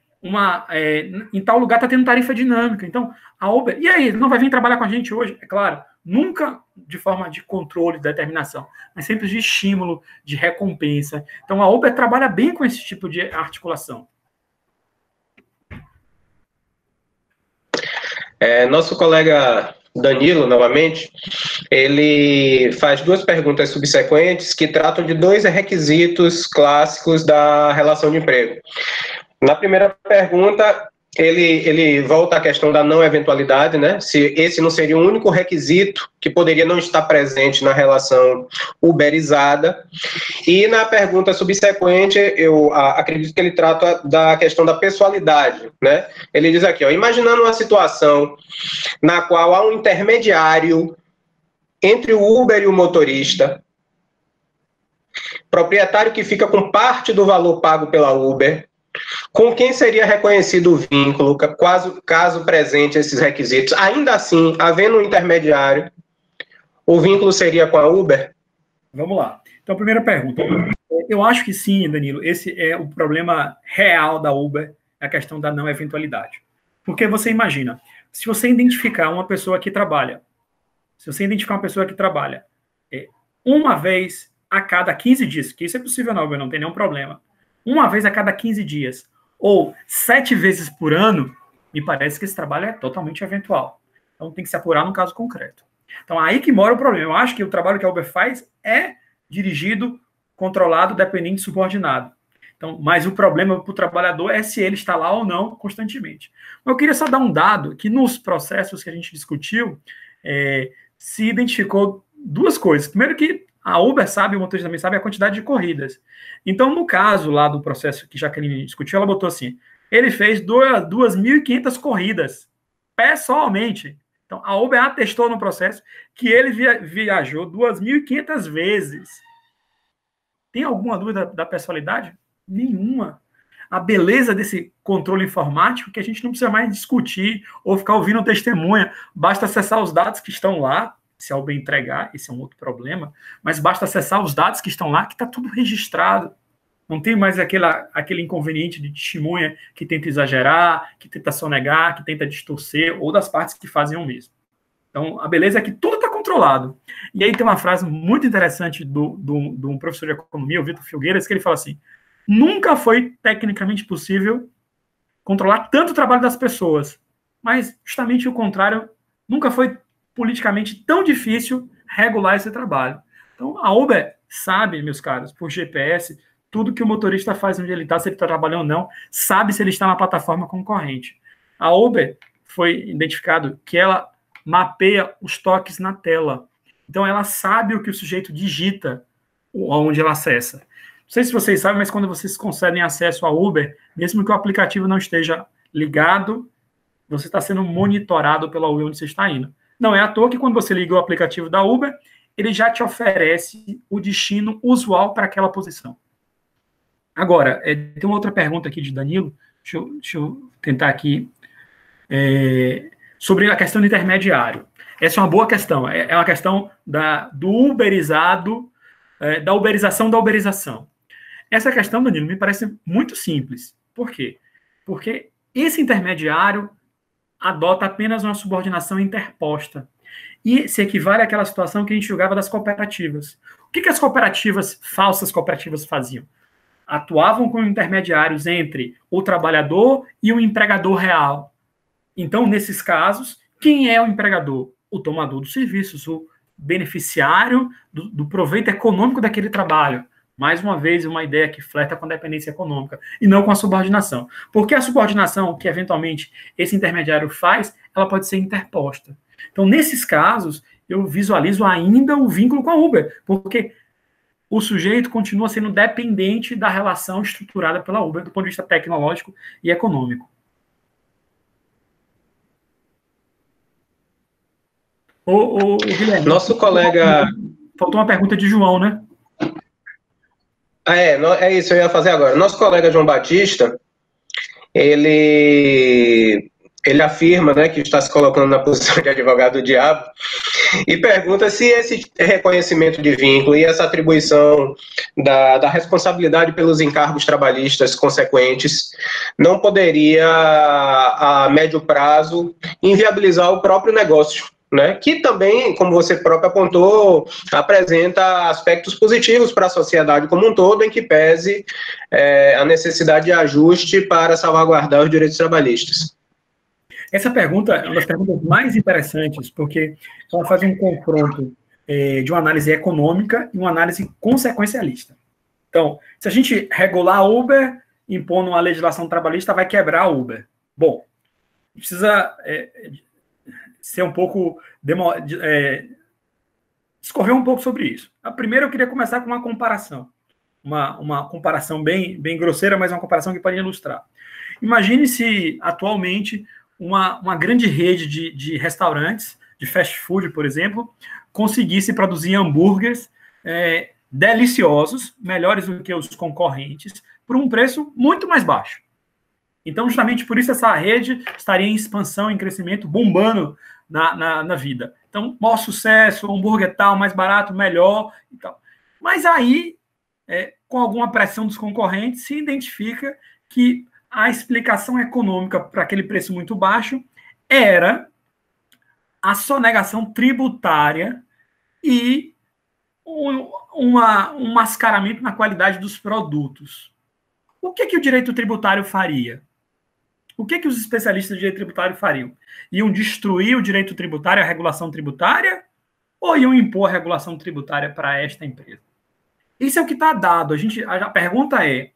em tal lugar está tendo tarifa dinâmica. Então, a Uber, e aí, não vai vir trabalhar com a gente hoje? É claro, nunca de forma de controle, de determinação, mas sempre de estímulo, de recompensa. Então, a Uber trabalha bem com esse tipo de articulação. Nosso colega Danilo, novamente, ele faz 2 perguntas subsequentes que tratam de 2 requisitos clássicos da relação de emprego. Na primeira pergunta, ele volta à questão da não eventualidade, né? Se esse não seria o único requisito que poderia não estar presente na relação uberizada. E na pergunta subsequente, eu acredito que ele trata da questão da pessoalidade, né? Ele diz aqui, imaginando uma situação na qual há um intermediário entre o Uber e o motorista, proprietário que fica com parte do valor pago pela Uber, com quem seria reconhecido o vínculo, caso presente esses requisitos? Ainda assim, havendo um intermediário, o vínculo seria com a Uber? Vamos lá. Então, primeira pergunta. Eu acho que sim, Danilo. Esse é o problema real da Uber, a questão da não eventualidade. Porque você imagina, se você identificar uma pessoa que trabalha, uma vez a cada 15 dias, que isso é possível na Uber, não tem nenhum problema, uma vez a cada 15 dias, ou 7 vezes por ano, me parece que esse trabalho é totalmente eventual. Então, tem que se apurar no caso concreto. Então, aí que mora o problema. Eu acho que o trabalho que a Uber faz é dirigido, controlado, dependente, subordinado. Então, mas o problema para o trabalhador é se ele está lá ou não constantemente. Eu queria só dar um dado que nos processos que a gente discutiu, se identificou 2 coisas. Primeiro que a Uber sabe, o motorista também sabe, a quantidade de corridas. Então, no caso lá do processo que Jaqueline discutiu, ela botou assim, ele fez 2.500 corridas, pessoalmente. Então, a Uber atestou no processo que ele viajou 2.500 vezes. Tem alguma dúvida da pessoalidade? Nenhuma. A beleza desse controle informático que a gente não precisa mais discutir ou ficar ouvindo testemunha, basta acessar os dados que estão lá, se a Uber entregar, esse é um outro problema, mas basta acessar os dados que estão lá, que está tudo registrado. Não tem mais aquele inconveniente de testemunha que tenta exagerar, que tenta sonegar, que tenta distorcer, ou das partes que fazem o mesmo. Então, a beleza é que tudo está controlado. E aí tem uma frase muito interessante de um professor de economia, o Vitor Filgueiras, que ele fala assim, nunca foi tecnicamente possível controlar tanto o trabalho das pessoas, mas justamente o contrário, nunca foi politicamente tão difícil regular esse trabalho. Então, a Uber sabe, meus caros, por GPS, tudo que o motorista faz onde ele está, se ele está trabalhando ou não, sabe se ele está na plataforma concorrente. A Uber foi identificado que ela mapeia os toques na tela. Então, ela sabe o que o sujeito digita, onde ela acessa. Não sei se vocês sabem, mas quando vocês concedem acesso ao Uber, mesmo que o aplicativo não esteja ligado, você está sendo monitorado pela Uber onde você está indo. Não é à toa que quando você liga o aplicativo da Uber, ele já te oferece o destino usual para aquela posição. Agora, tem uma outra pergunta aqui de Danilo, deixa eu tentar aqui, sobre a questão do intermediário. Essa é uma boa questão, é uma questão do uberizado, da uberização da uberização. Essa questão, Danilo, me parece muito simples. Por quê? Porque esse intermediário adota apenas uma subordinação interposta e se equivale àquela situação que a gente julgava das cooperativas. O que as cooperativas, falsas cooperativas, faziam? Atuavam como intermediários entre o trabalhador e o empregador real. Então, nesses casos, quem é o empregador? O tomador dos serviços, o beneficiário do proveito econômico daquele trabalho. Mais uma vez, uma ideia que flerta com a dependência econômica e não com a subordinação. Porque a subordinação que, eventualmente, esse intermediário faz, ela pode ser interposta. Então, nesses casos, eu visualizo ainda o vínculo com a Uber, porque o sujeito continua sendo dependente da relação estruturada pela Uber do ponto de vista tecnológico e econômico. Ô, Guilherme, nosso colega... Faltou uma pergunta de João, né? É isso, eu ia fazer agora. Nosso colega João Batista, ele afirma, né, que está se colocando na posição de advogado do diabo e pergunta se esse reconhecimento de vínculo e essa atribuição da responsabilidade pelos encargos trabalhistas consequentes não poderia, a médio prazo, inviabilizar o próprio negócio, né? Que também, como você próprio apontou, apresenta aspectos positivos para a sociedade como um todo, em que pese a necessidade de ajuste para salvaguardar os direitos trabalhistas. Essa pergunta é uma das perguntas mais interessantes, porque ela faz um confronto de uma análise econômica e uma análise consequencialista. Então, se a gente regular a Uber, impondo uma legislação trabalhista, vai quebrar a Uber. Bom, precisa ser um pouco... discorrer um pouco sobre isso. Primeiro, eu queria começar com uma comparação. Uma comparação bem grosseira, mas uma comparação que pode ilustrar. Imagine se, atualmente, uma grande rede de restaurantes, de fast food, por exemplo, conseguisse produzir hambúrgueres deliciosos, melhores do que os concorrentes, por um preço muito mais baixo. Então, justamente por isso, essa rede estaria em expansão, em crescimento, bombando na vida. Então, maior sucesso, hambúrguer tal, mais barato, melhor e tal. Mas aí, com alguma pressão dos concorrentes, se identifica que a explicação econômica para aquele preço muito baixo era a sonegação tributária e um mascaramento na qualidade dos produtos. O que o direito tributário faria? O que os especialistas de direito tributário fariam? Iam destruir o direito tributário, a regulação tributária, ou iam impor a regulação tributária para esta empresa? Isso é o que está dado. A pergunta é,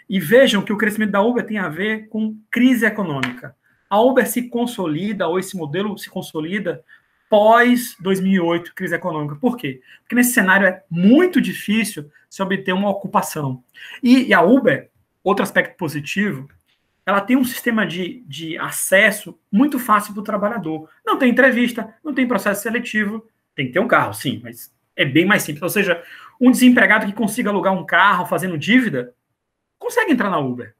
e vejam que o crescimento da Uber tem a ver com crise econômica. A Uber se consolida, ou esse modelo se consolida, pós 2008, crise econômica. Por quê? Porque nesse cenário é muito difícil se obter uma ocupação. E a Uber, outro aspecto positivo, ela tem um sistema de acesso muito fácil para o trabalhador. Não tem entrevista, não tem processo seletivo, tem que ter um carro, sim, mas é bem mais simples. Ou seja, um desempregado que consiga alugar um carro fazendo dívida, consegue entrar na Uber.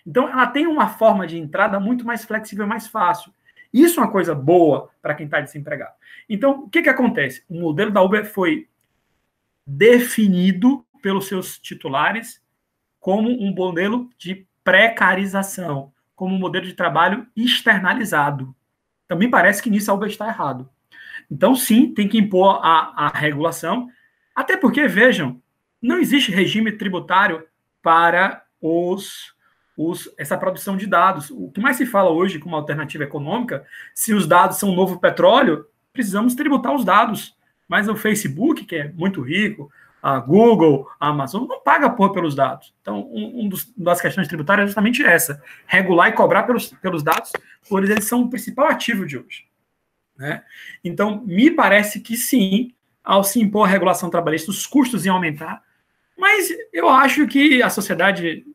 Então, ela tem uma forma de entrada muito mais flexível, mais fácil. Isso é uma coisa boa para quem está desempregado. Então, o que acontece? O modelo da Uber foi definido pelos seus titulares como um modelo de precarização, como um modelo de trabalho externalizado. Também parece que nisso a Uber está errado. Então, sim, tem que impor a regulação, até porque, vejam, não existe regime tributário para essa produção de dados. O que mais se fala hoje como alternativa econômica, se os dados são um novo petróleo, precisamos tributar os dados. Mas o Facebook, que é muito rico, a Google, a Amazon, não paga pelos dados. Então, uma das questões tributárias é justamente essa, regular e cobrar pelos dados, pois eles são o principal ativo de hoje. Né? Então, me parece que sim, ao se impor a regulação trabalhista, os custos iam aumentar, mas eu acho que a sociedade,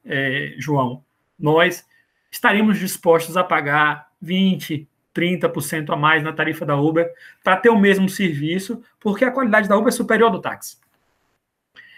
João, nós estaríamos dispostos a pagar 20%, 30% a mais na tarifa da Uber para ter o mesmo serviço, porque a qualidade da Uber é superior ao do táxi.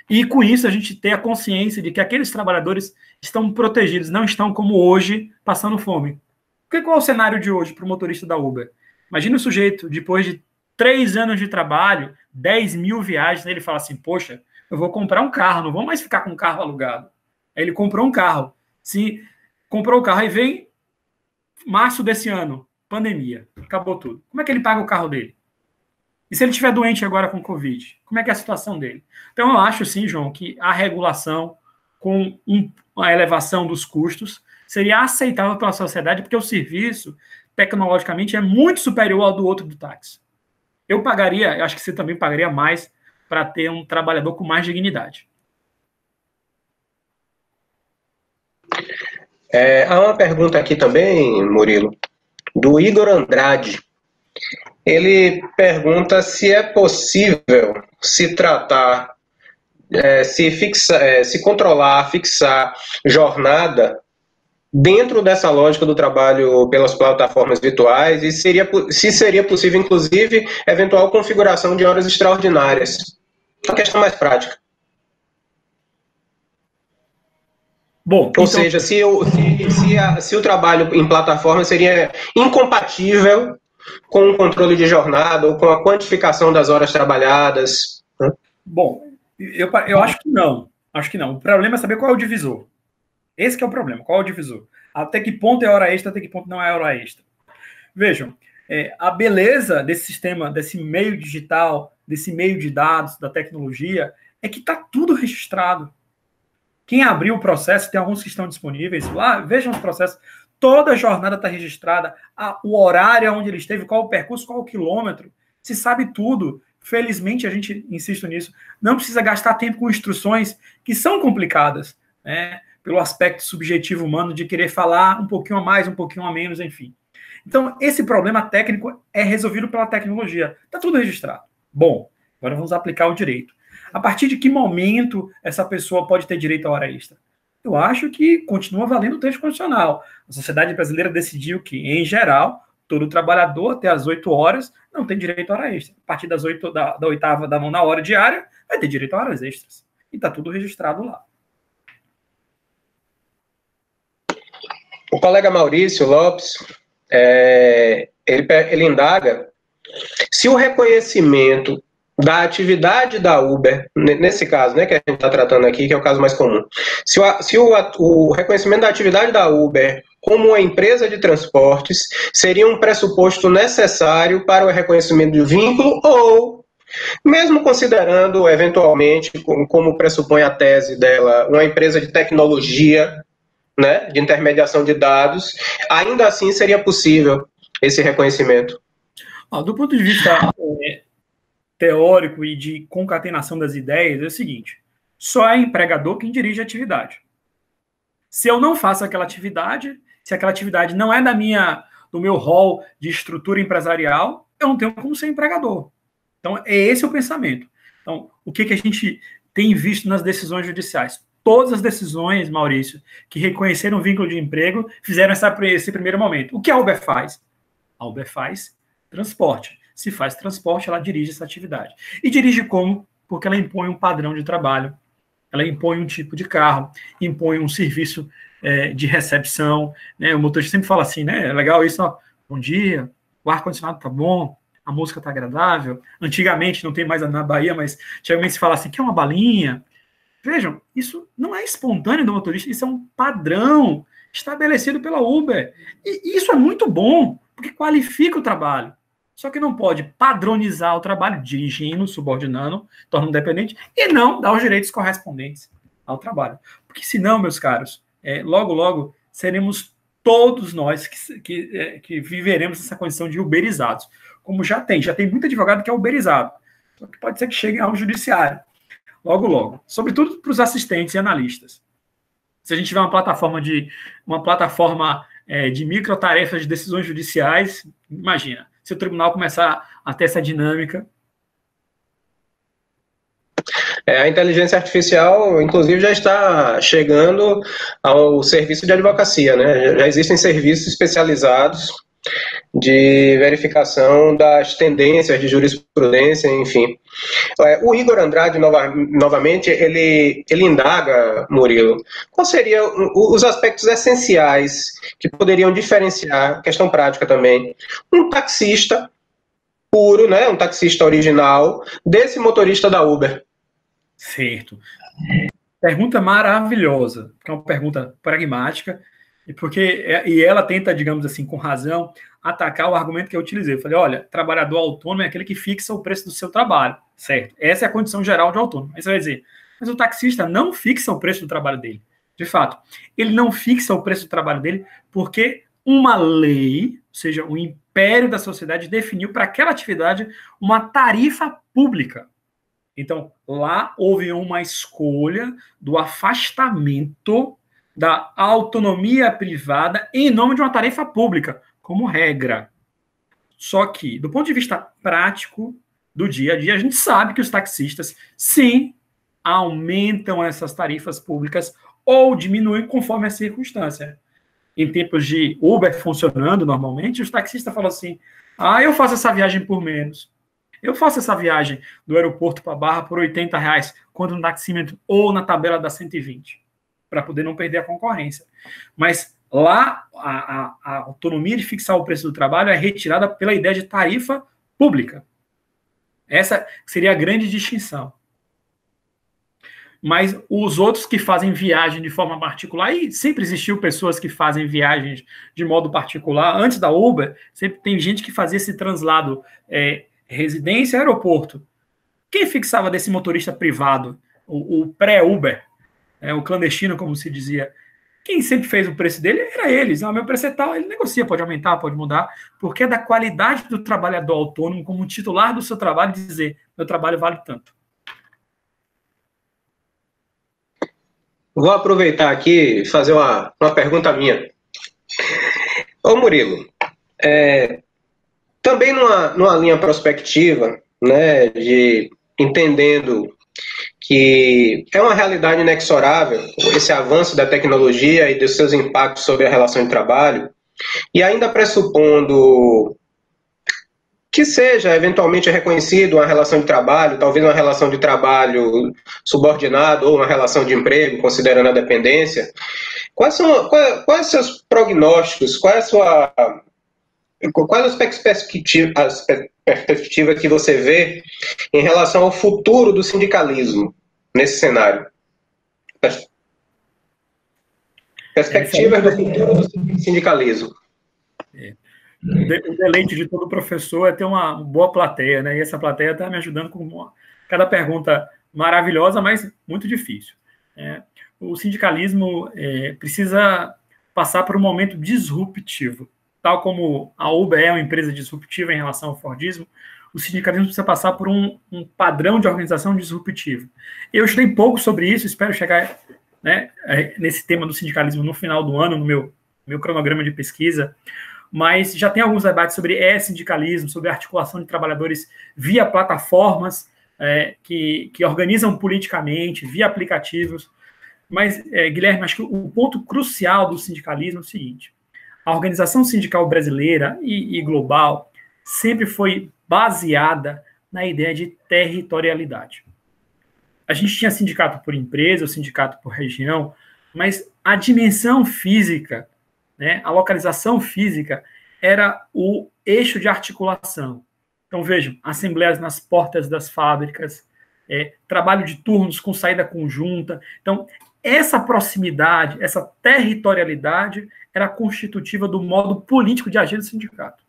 E com isso a gente ter a consciência de que aqueles trabalhadores estão protegidos, não estão como hoje passando fome. Porque qual é o cenário de hoje para o motorista da Uber? Imagina o sujeito, depois de 3 anos de trabalho, 10 mil viagens, ele fala assim, poxa, eu vou comprar um carro, não vou mais ficar com um carro alugado. Aí ele comprou um carro. Se comprou o carro e vem março desse ano, pandemia, acabou tudo. Como é que ele paga o carro dele? E se ele estiver doente agora com Covid? Como é que é a situação dele? Então, eu acho, sim, João, que a regulação com a elevação dos custos seria aceitável pela sociedade, porque o serviço, tecnologicamente, é muito superior ao do outro do táxi. Eu pagaria, eu acho que você também pagaria mais para ter um trabalhador com mais dignidade. Há uma pergunta aqui também, Murilo, do Igor Andrade. Ele pergunta se é possível se tratar, se controlar, fixar jornada dentro dessa lógica do trabalho pelas plataformas virtuais e se seria possível, inclusive, eventual configuração de horas extraordinárias. Uma questão mais prática. Bom, Ou então, seja, se o trabalho em plataforma seria incompatível com o controle de jornada ou com a quantificação das horas trabalhadas? Né? Bom, eu acho que não. Acho que não. O problema é saber qual é o divisor. Esse que é o problema. Qual é o divisor? Até que ponto é hora extra, até que ponto não é hora extra. Vejam, a beleza desse sistema, desse meio digital, desse meio de dados, da tecnologia, é que está tudo registrado. Quem abriu o processo, tem alguns que estão disponíveis lá, vejam os processos, toda a jornada está registrada, o horário onde ele esteve, qual o percurso, qual o quilômetro, se sabe tudo. Felizmente, a gente insiste nisso, não precisa gastar tempo com instruções que são complicadas, né, pelo aspecto subjetivo humano de querer falar um pouquinho a mais, um pouquinho a menos, enfim. Então, esse problema técnico é resolvido pela tecnologia. Está tudo registrado. Bom, agora vamos aplicar o direito. A partir de que momento essa pessoa pode ter direito à hora extra? Eu acho que continua valendo o texto constitucional. A sociedade brasileira decidiu que, em geral, todo trabalhador até as 8 horas não tem direito à hora extra. A partir das 8, da 8ª, da 9ª hora diária, vai ter direito a horas extras. E está tudo registrado lá. O colega Maurício Lopes, ele indaga se o reconhecimento da atividade da Uber, nesse caso, né, que a gente está tratando aqui, que é o caso mais comum, se o reconhecimento da atividade da Uber como uma empresa de transportes seria um pressuposto necessário para o reconhecimento do vínculo ou, mesmo considerando, eventualmente, como pressupõe a tese dela, uma empresa de tecnologia, né, de intermediação de dados, ainda assim seria possível esse reconhecimento? Do ponto de vista teórico e de concatenação das ideias, é o seguinte: só é empregador quem dirige a atividade. Se eu não faço aquela atividade, se aquela atividade não é do meu rol de estrutura empresarial, eu não tenho como ser empregador. Então, é esse o pensamento. Então, o que a gente tem visto nas decisões judiciais? Todas as decisões, Maurício, que reconheceram o vínculo de emprego, fizeram esse primeiro momento. O que a Uber faz? A Uber faz transporte. Se faz transporte, ela dirige essa atividade. E dirige como? Porque ela impõe um padrão de trabalho, ela impõe um tipo de carro, impõe um serviço de recepção. Né? O motorista sempre fala assim, né? É legal isso, ó, bom dia, o ar-condicionado tá bom, a música tá agradável. Antigamente, não tem mais na Bahia, mas antigamente se fala assim, quer uma balinha? Vejam, isso não é espontâneo do motorista, isso é um padrão estabelecido pela Uber. E isso é muito bom, porque qualifica o trabalho. Só que não pode padronizar o trabalho, dirigindo, subordinando, tornando dependente, e não dar os direitos correspondentes ao trabalho. Porque senão, meus caros, logo, logo, seremos todos nós que viveremos essa condição de uberizados. Como já tem muito advogado que é uberizado. Só que pode ser que chegue ao judiciário. Logo, logo. Sobretudo para os assistentes e analistas. Se a gente tiver uma plataforma de microtarefas de decisões judiciais, imagina, se o tribunal começar a ter essa dinâmica. A inteligência artificial, inclusive, já está chegando ao serviço de advocacia, né? Já existem serviços especializados de verificação das tendências de jurisprudência, enfim. O Igor Andrade, novamente, ele indaga, Murilo, quais seriam os aspectos essenciais que poderiam diferenciar, questão prática também, um taxista puro, né, um taxista original, desse motorista da Uber? Certo. Pergunta maravilhosa, porque é uma pergunta pragmática, e ela tenta, digamos assim, com razão, atacar o argumento que eu utilizei. Eu falei, olha, trabalhador autônomo é aquele que fixa o preço do seu trabalho, certo? Essa é a condição geral de autônomo. Aí você vai dizer, mas o taxista não fixa o preço do trabalho dele. De fato, ele não fixa o preço do trabalho dele porque uma lei, ou seja, o império da sociedade definiu para aquela atividade uma tarifa pública. Então, lá houve uma escolha do afastamento da autonomia privada em nome de uma tarefa pública, como regra. Só que, do ponto de vista prático do dia a dia, a gente sabe que os taxistas, sim, aumentam essas tarifas públicas ou diminuem conforme a circunstância. Em tempos de Uber funcionando normalmente, os taxistas falam assim, eu faço essa viagem por menos. Eu faço essa viagem do aeroporto para a Barra por R$80, quando no taxímetro ou na tabela da 120, para poder não perder a concorrência. Mas lá, a autonomia de fixar o preço do trabalho é retirada pela ideia de tarifa pública. Essa seria a grande distinção. Mas os outros que fazem viagem de forma particular, e sempre existiu pessoas que fazem viagens de modo particular, antes da Uber, sempre tem gente que fazia esse translado residência, aeroporto. Quem fixava desse motorista privado, o pré-Uber, o clandestino, como se dizia, quem sempre fez o preço dele era eles. Meu preço é tal, ele negocia, pode aumentar, pode mudar, porque é da qualidade do trabalhador autônomo, como titular do seu trabalho, dizer, meu trabalho vale tanto. Vou aproveitar aqui e fazer uma pergunta minha. Ô Murilo, também numa linha prospectiva, né, de entendendo que é uma realidade inexorável esse avanço da tecnologia e dos seus impactos sobre a relação de trabalho, e ainda pressupondo que seja eventualmente reconhecido uma relação de trabalho, talvez uma relação de trabalho subordinado ou uma relação de emprego, considerando a dependência, quais os seus prognósticos, quais as perspectivas que você vê em relação ao futuro do sindicalismo nesse cenário? Perspectivas do futuro do sindicalismo. O deleite de todo professor é ter uma boa plateia, né? E essa plateia está me ajudando com cada pergunta maravilhosa, mas muito difícil. O sindicalismo precisa passar por um momento disruptivo. Tal como a Uber é uma empresa disruptiva em relação ao Fordismo, o sindicalismo precisa passar por um padrão de organização disruptivo. Eu estudei pouco sobre isso, espero chegar, né, nesse tema do sindicalismo no final do ano, no meu cronograma de pesquisa, mas já tem alguns debates sobre sindicalismo, sobre a articulação de trabalhadores via plataformas que organizam politicamente, via aplicativos. Mas, Guilherme, acho que o ponto crucial do sindicalismo é o seguinte: a organização sindical brasileira e global sempre foi baseada na ideia de territorialidade. A gente tinha sindicato por empresa, o sindicato por região, mas a dimensão física, né, a localização física era o eixo de articulação. Então, vejam, assembleias nas portas das fábricas, trabalho de turnos com saída conjunta. Então, essa proximidade, essa territorialidade era constitutiva do modo político de agir do sindicato.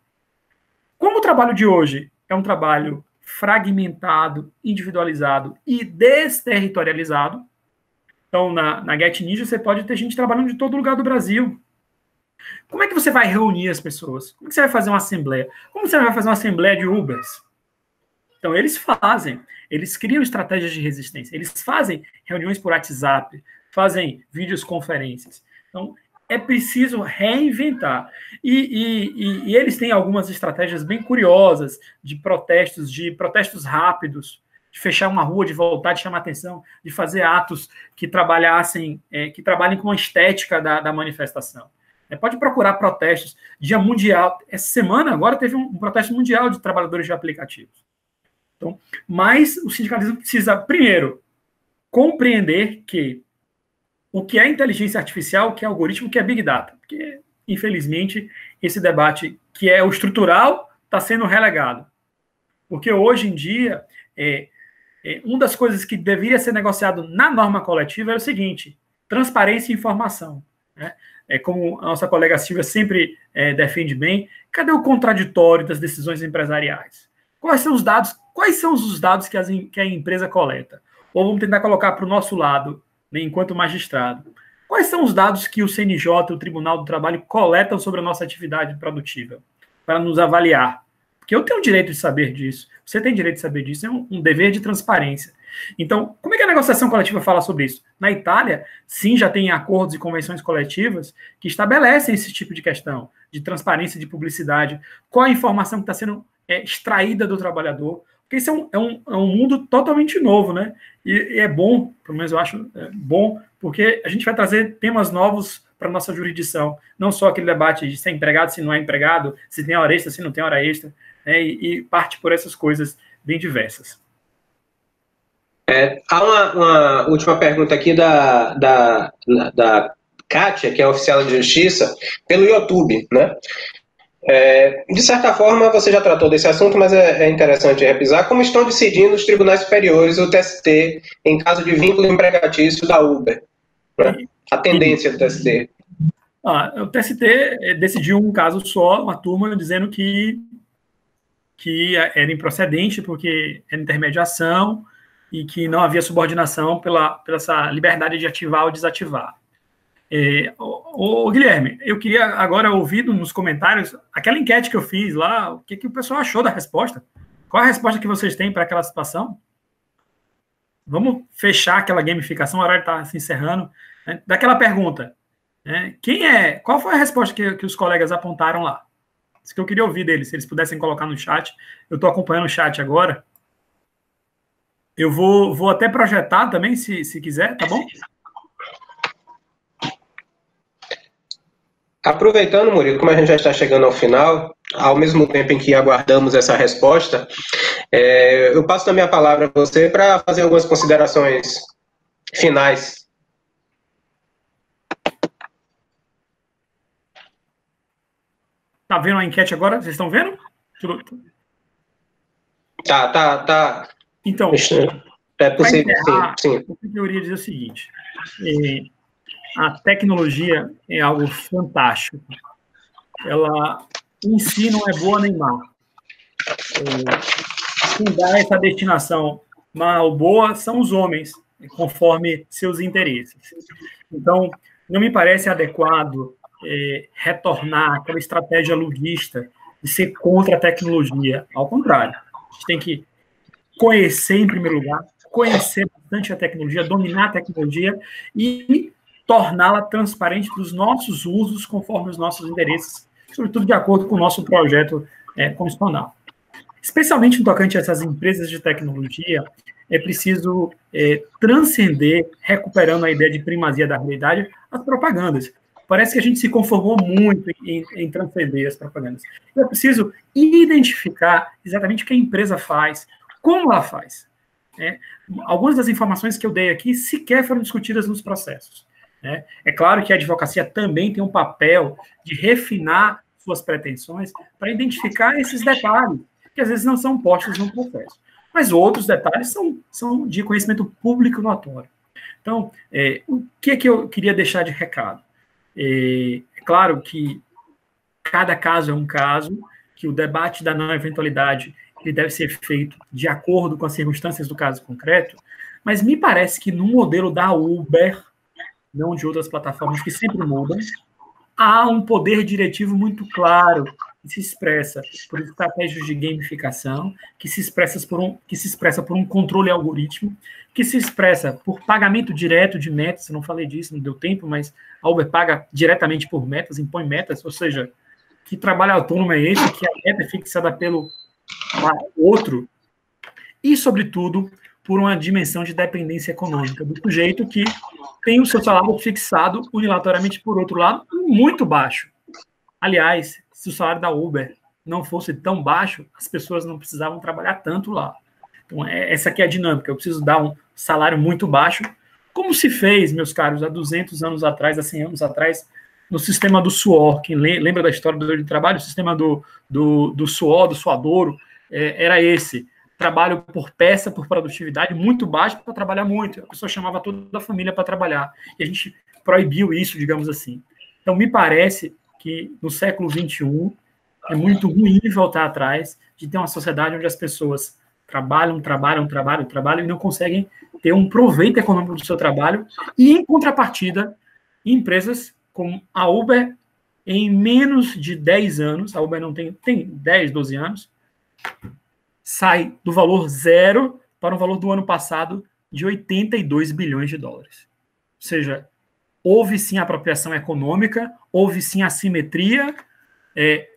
Como o trabalho de hoje é um trabalho fragmentado, individualizado e desterritorializado, então na Get Ninja você pode ter gente trabalhando de todo lugar do Brasil. Como é que você vai reunir as pessoas? Como é que você vai fazer uma assembleia? Como você vai fazer uma assembleia de Ubers? Então, eles criam estratégias de resistência, eles fazem reuniões por WhatsApp, fazem videoconferências. Então, é preciso reinventar. E eles têm algumas estratégias bem curiosas de protestos rápidos, de fechar uma rua, de voltar, de chamar atenção, de fazer atos que trabalhem com a estética da manifestação. Pode procurar protestos. Dia Mundial, essa semana agora teve um protesto mundial de trabalhadores de aplicativos. Então, mas o sindicalismo precisa, primeiro, compreender o que é inteligência artificial, o que é algoritmo, o que é Big Data. Porque, infelizmente, esse debate, que é o estrutural, está sendo relegado. Porque hoje em dia, uma das coisas que deveria ser negociado na norma coletiva é o seguinte: transparência e informação. Né? Como a nossa colega Silvia sempre defende bem, cadê o contraditório das decisões empresariais? Quais são os dados que a empresa coleta? Ou vamos tentar colocar para o nosso lado, né, enquanto magistrado. Quais são os dados que o CNJ, o Tribunal do Trabalho, coletam sobre a nossa atividade produtiva para nos avaliar? Porque eu tenho o direito de saber disso, você tem direito de saber disso, é um dever de transparência. Então, como é que a negociação coletiva fala sobre isso? Na Itália, sim, já tem acordos e convenções coletivas que estabelecem esse tipo de questão, de transparência, de publicidade, qual a informação que está sendo extraída do trabalhador, porque isso é um mundo totalmente novo, né? E é bom, pelo menos eu acho bom, porque a gente vai trazer temas novos para a nossa jurisdição, não só aquele debate de se é empregado, se não é empregado, se tem hora extra, se não tem hora extra, né? E parte por essas coisas bem diversas. Há uma última pergunta aqui da Kátia, que é oficial de justiça, pelo YouTube, né? De certa forma, você já tratou desse assunto, mas é interessante repisar. Como estão decidindo os tribunais superiores, o TST, em caso de vínculo empregatício da Uber? Né? A tendência do TST. O TST decidiu um caso só, uma turma dizendo que era improcedente, porque era intermediação e que não havia subordinação pela essa liberdade de ativar ou desativar. Guilherme, eu queria agora ouvir nos comentários aquela enquete que eu fiz lá, o que o pessoal achou da resposta. Qual a resposta que vocês têm para aquela situação? Vamos fechar aquela gamificação, o horário está se encerrando. Né? Daquela pergunta, né? Qual foi a resposta que os colegas apontaram lá? Isso que eu queria ouvir deles, se eles pudessem colocar no chat. Eu estou acompanhando o chat agora. Eu vou até projetar também, se quiser, tá bom? Aproveitando, Murilo, como a gente já está chegando ao final, ao mesmo tempo em que aguardamos essa resposta, eu passo também a palavra a você para fazer algumas considerações finais. Tá vendo a enquete agora? Vocês estão vendo? Tá. Então, é possível, sim. O que eu iria dizer é o seguinte: a tecnologia é algo fantástico. Ela em si não é boa nem má. Quem dá essa destinação má ou boa são os homens, conforme seus interesses. Então, não me parece adequado retornar àquela estratégia luvista de ser contra a tecnologia. Ao contrário, a gente tem que conhecer, em primeiro lugar, conhecer bastante a tecnologia, dominar a tecnologia e torná-la transparente para os nossos usos, conforme os nossos interesses, sobretudo de acordo com o nosso projeto constitucional. Especialmente no tocante a essas empresas de tecnologia, é preciso transcender, recuperando a ideia de primazia da realidade, as propagandas. Parece que a gente se conformou muito em transcender as propagandas. É preciso identificar exatamente o que a empresa faz, como ela faz. Algumas das informações que eu dei aqui sequer foram discutidas nos processos. É claro que a advocacia também tem um papel de refinar suas pretensões para identificar esses detalhes, que às vezes não são postos no processo. Mas outros detalhes são de conhecimento público notório. Então, o que eu queria deixar de recado? É claro que cada caso é um caso, que o debate da não eventualidade ele deve ser feito de acordo com as circunstâncias do caso concreto, mas me parece que no modelo da Uber, não de outras plataformas que sempre mudam, há um poder diretivo muito claro que se expressa por estratégias de gamificação, que se expressa por um controle algoritmo, que se expressa por pagamento direto de metas. Eu não falei disso, não deu tempo, mas a Uber paga diretamente por metas, impõe metas, ou seja, que trabalho autônomo é esse, que a meta é fixada pelo outro, e, sobretudo, por uma dimensão de dependência econômica, do sujeito que tem o seu salário fixado unilateralmente, por outro lado, muito baixo. Aliás, se o salário da Uber não fosse tão baixo, as pessoas não precisavam trabalhar tanto lá. Então, essa aqui é a dinâmica. Eu preciso dar um salário muito baixo, como se fez, meus caros, há 200 anos atrás, há 100 anos atrás, no sistema do suor. Quem lembra da história do trabalho? O sistema do suor, do suadouro, era esse. Trabalho por peça, por produtividade muito baixo para trabalhar muito. A pessoa chamava toda a família para trabalhar. E a gente proibiu isso, digamos assim. Então, me parece que no século XXI é muito ruim voltar atrás de ter uma sociedade onde as pessoas trabalham e não conseguem ter um proveito econômico do seu trabalho. E, em contrapartida, empresas como a Uber, em menos de 10 anos, a Uber não tem 10, 12 anos, sai do valor zero para o valor do ano passado de 82 bilhões de dólares. Ou seja, houve sim apropriação econômica, houve sim assimetria,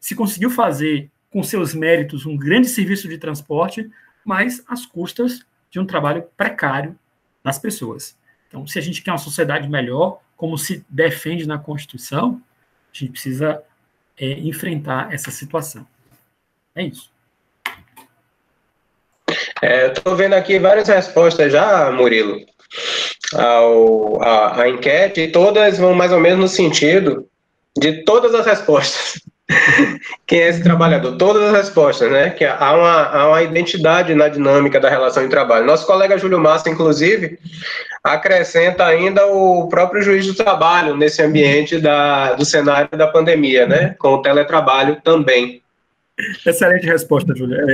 se conseguiu fazer com seus méritos um grande serviço de transporte, mas às custas de um trabalho precário das pessoas. Então, se a gente quer uma sociedade melhor, como se defende na Constituição, a gente precisa enfrentar essa situação. É isso. Estou vendo aqui várias respostas já, Murilo, à enquete, e todas vão mais ou menos no sentido de todas as respostas. Quem é esse trabalhador? Todas as respostas, né? Que há uma identidade na dinâmica da relação de trabalho. Nosso colega Júlio Massa, inclusive, acrescenta ainda o próprio juiz do trabalho nesse ambiente do cenário da pandemia, né? Com o teletrabalho também. Excelente resposta, Júlia.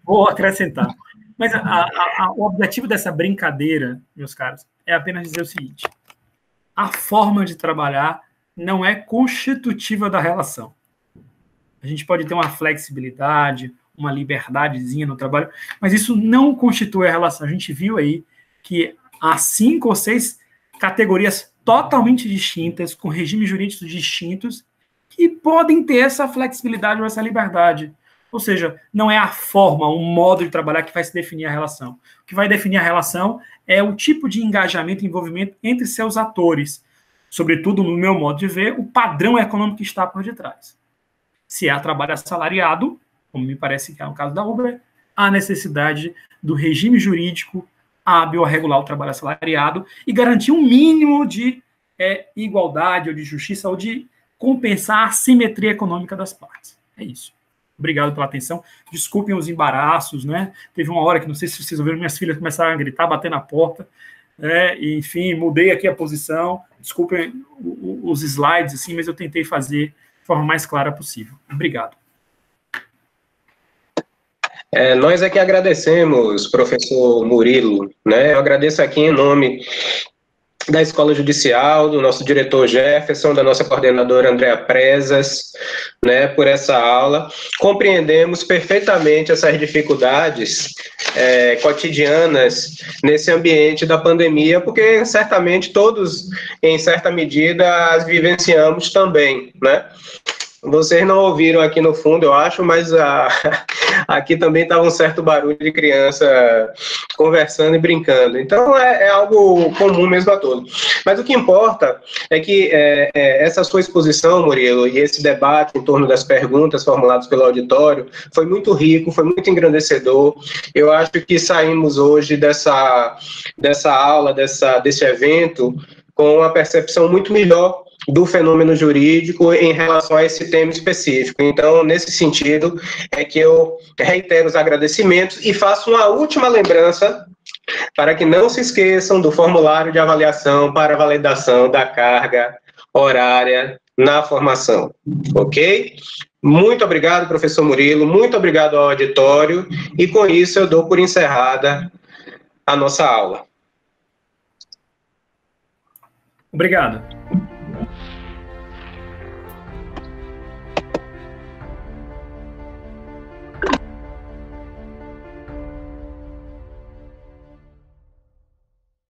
Vou acrescentar. Mas o objetivo dessa brincadeira, meus caros, é apenas dizer o seguinte: a forma de trabalhar não é constitutiva da relação. A gente pode ter uma flexibilidade, uma liberdadezinha no trabalho, mas isso não constitui a relação. A gente viu aí que há 5 ou 6 categorias totalmente distintas, com regimes jurídicos distintos, que podem ter essa flexibilidade ou essa liberdade. Ou seja, não é a forma, um modo de trabalhar que vai se definir a relação. O que vai definir a relação é o tipo de engajamento e envolvimento entre seus atores. Sobretudo, no meu modo de ver, o padrão econômico que está por detrás. Se há trabalho assalariado, como me parece que é o caso da Uber, há necessidade do regime jurídico hábil a regular o trabalho assalariado e garantir um mínimo de igualdade ou de justiça ou de compensar a simetria econômica das partes. É isso. Obrigado pela atenção. Desculpem os embaraços, né? Teve uma hora que, não sei se vocês ouviram, minhas filhas começaram a gritar, bater na porta, e, enfim, mudei aqui a posição. Desculpem os slides, assim, mas eu tentei fazer de forma mais clara possível. Obrigado. Nós é que agradecemos, professor Murilo, né? Eu agradeço aqui em nome da Escola Judicial, do nosso diretor Jefferson, da nossa coordenadora Andréa Presas, né, por essa aula. Compreendemos perfeitamente essas dificuldades cotidianas nesse ambiente da pandemia, porque certamente todos, em certa medida, as vivenciamos também, né? Vocês não ouviram aqui no fundo, eu acho, mas aqui também estava um certo barulho de criança conversando e brincando. Então, é algo comum mesmo a todos. Mas o que importa é que essa sua exposição, Murilo, e esse debate em torno das perguntas formuladas pelo auditório foi muito rico, foi muito engrandecedor. Eu acho que saímos hoje dessa aula, desse evento, com uma percepção muito melhor do fenômeno jurídico em relação a esse tema específico. Então, nesse sentido, é que eu reitero os agradecimentos e faço uma última lembrança para que não se esqueçam do formulário de avaliação para validação da carga horária na formação, ok? Muito obrigado, professor Murilo, muito obrigado ao auditório, e com isso eu dou por encerrada a nossa aula. Obrigado.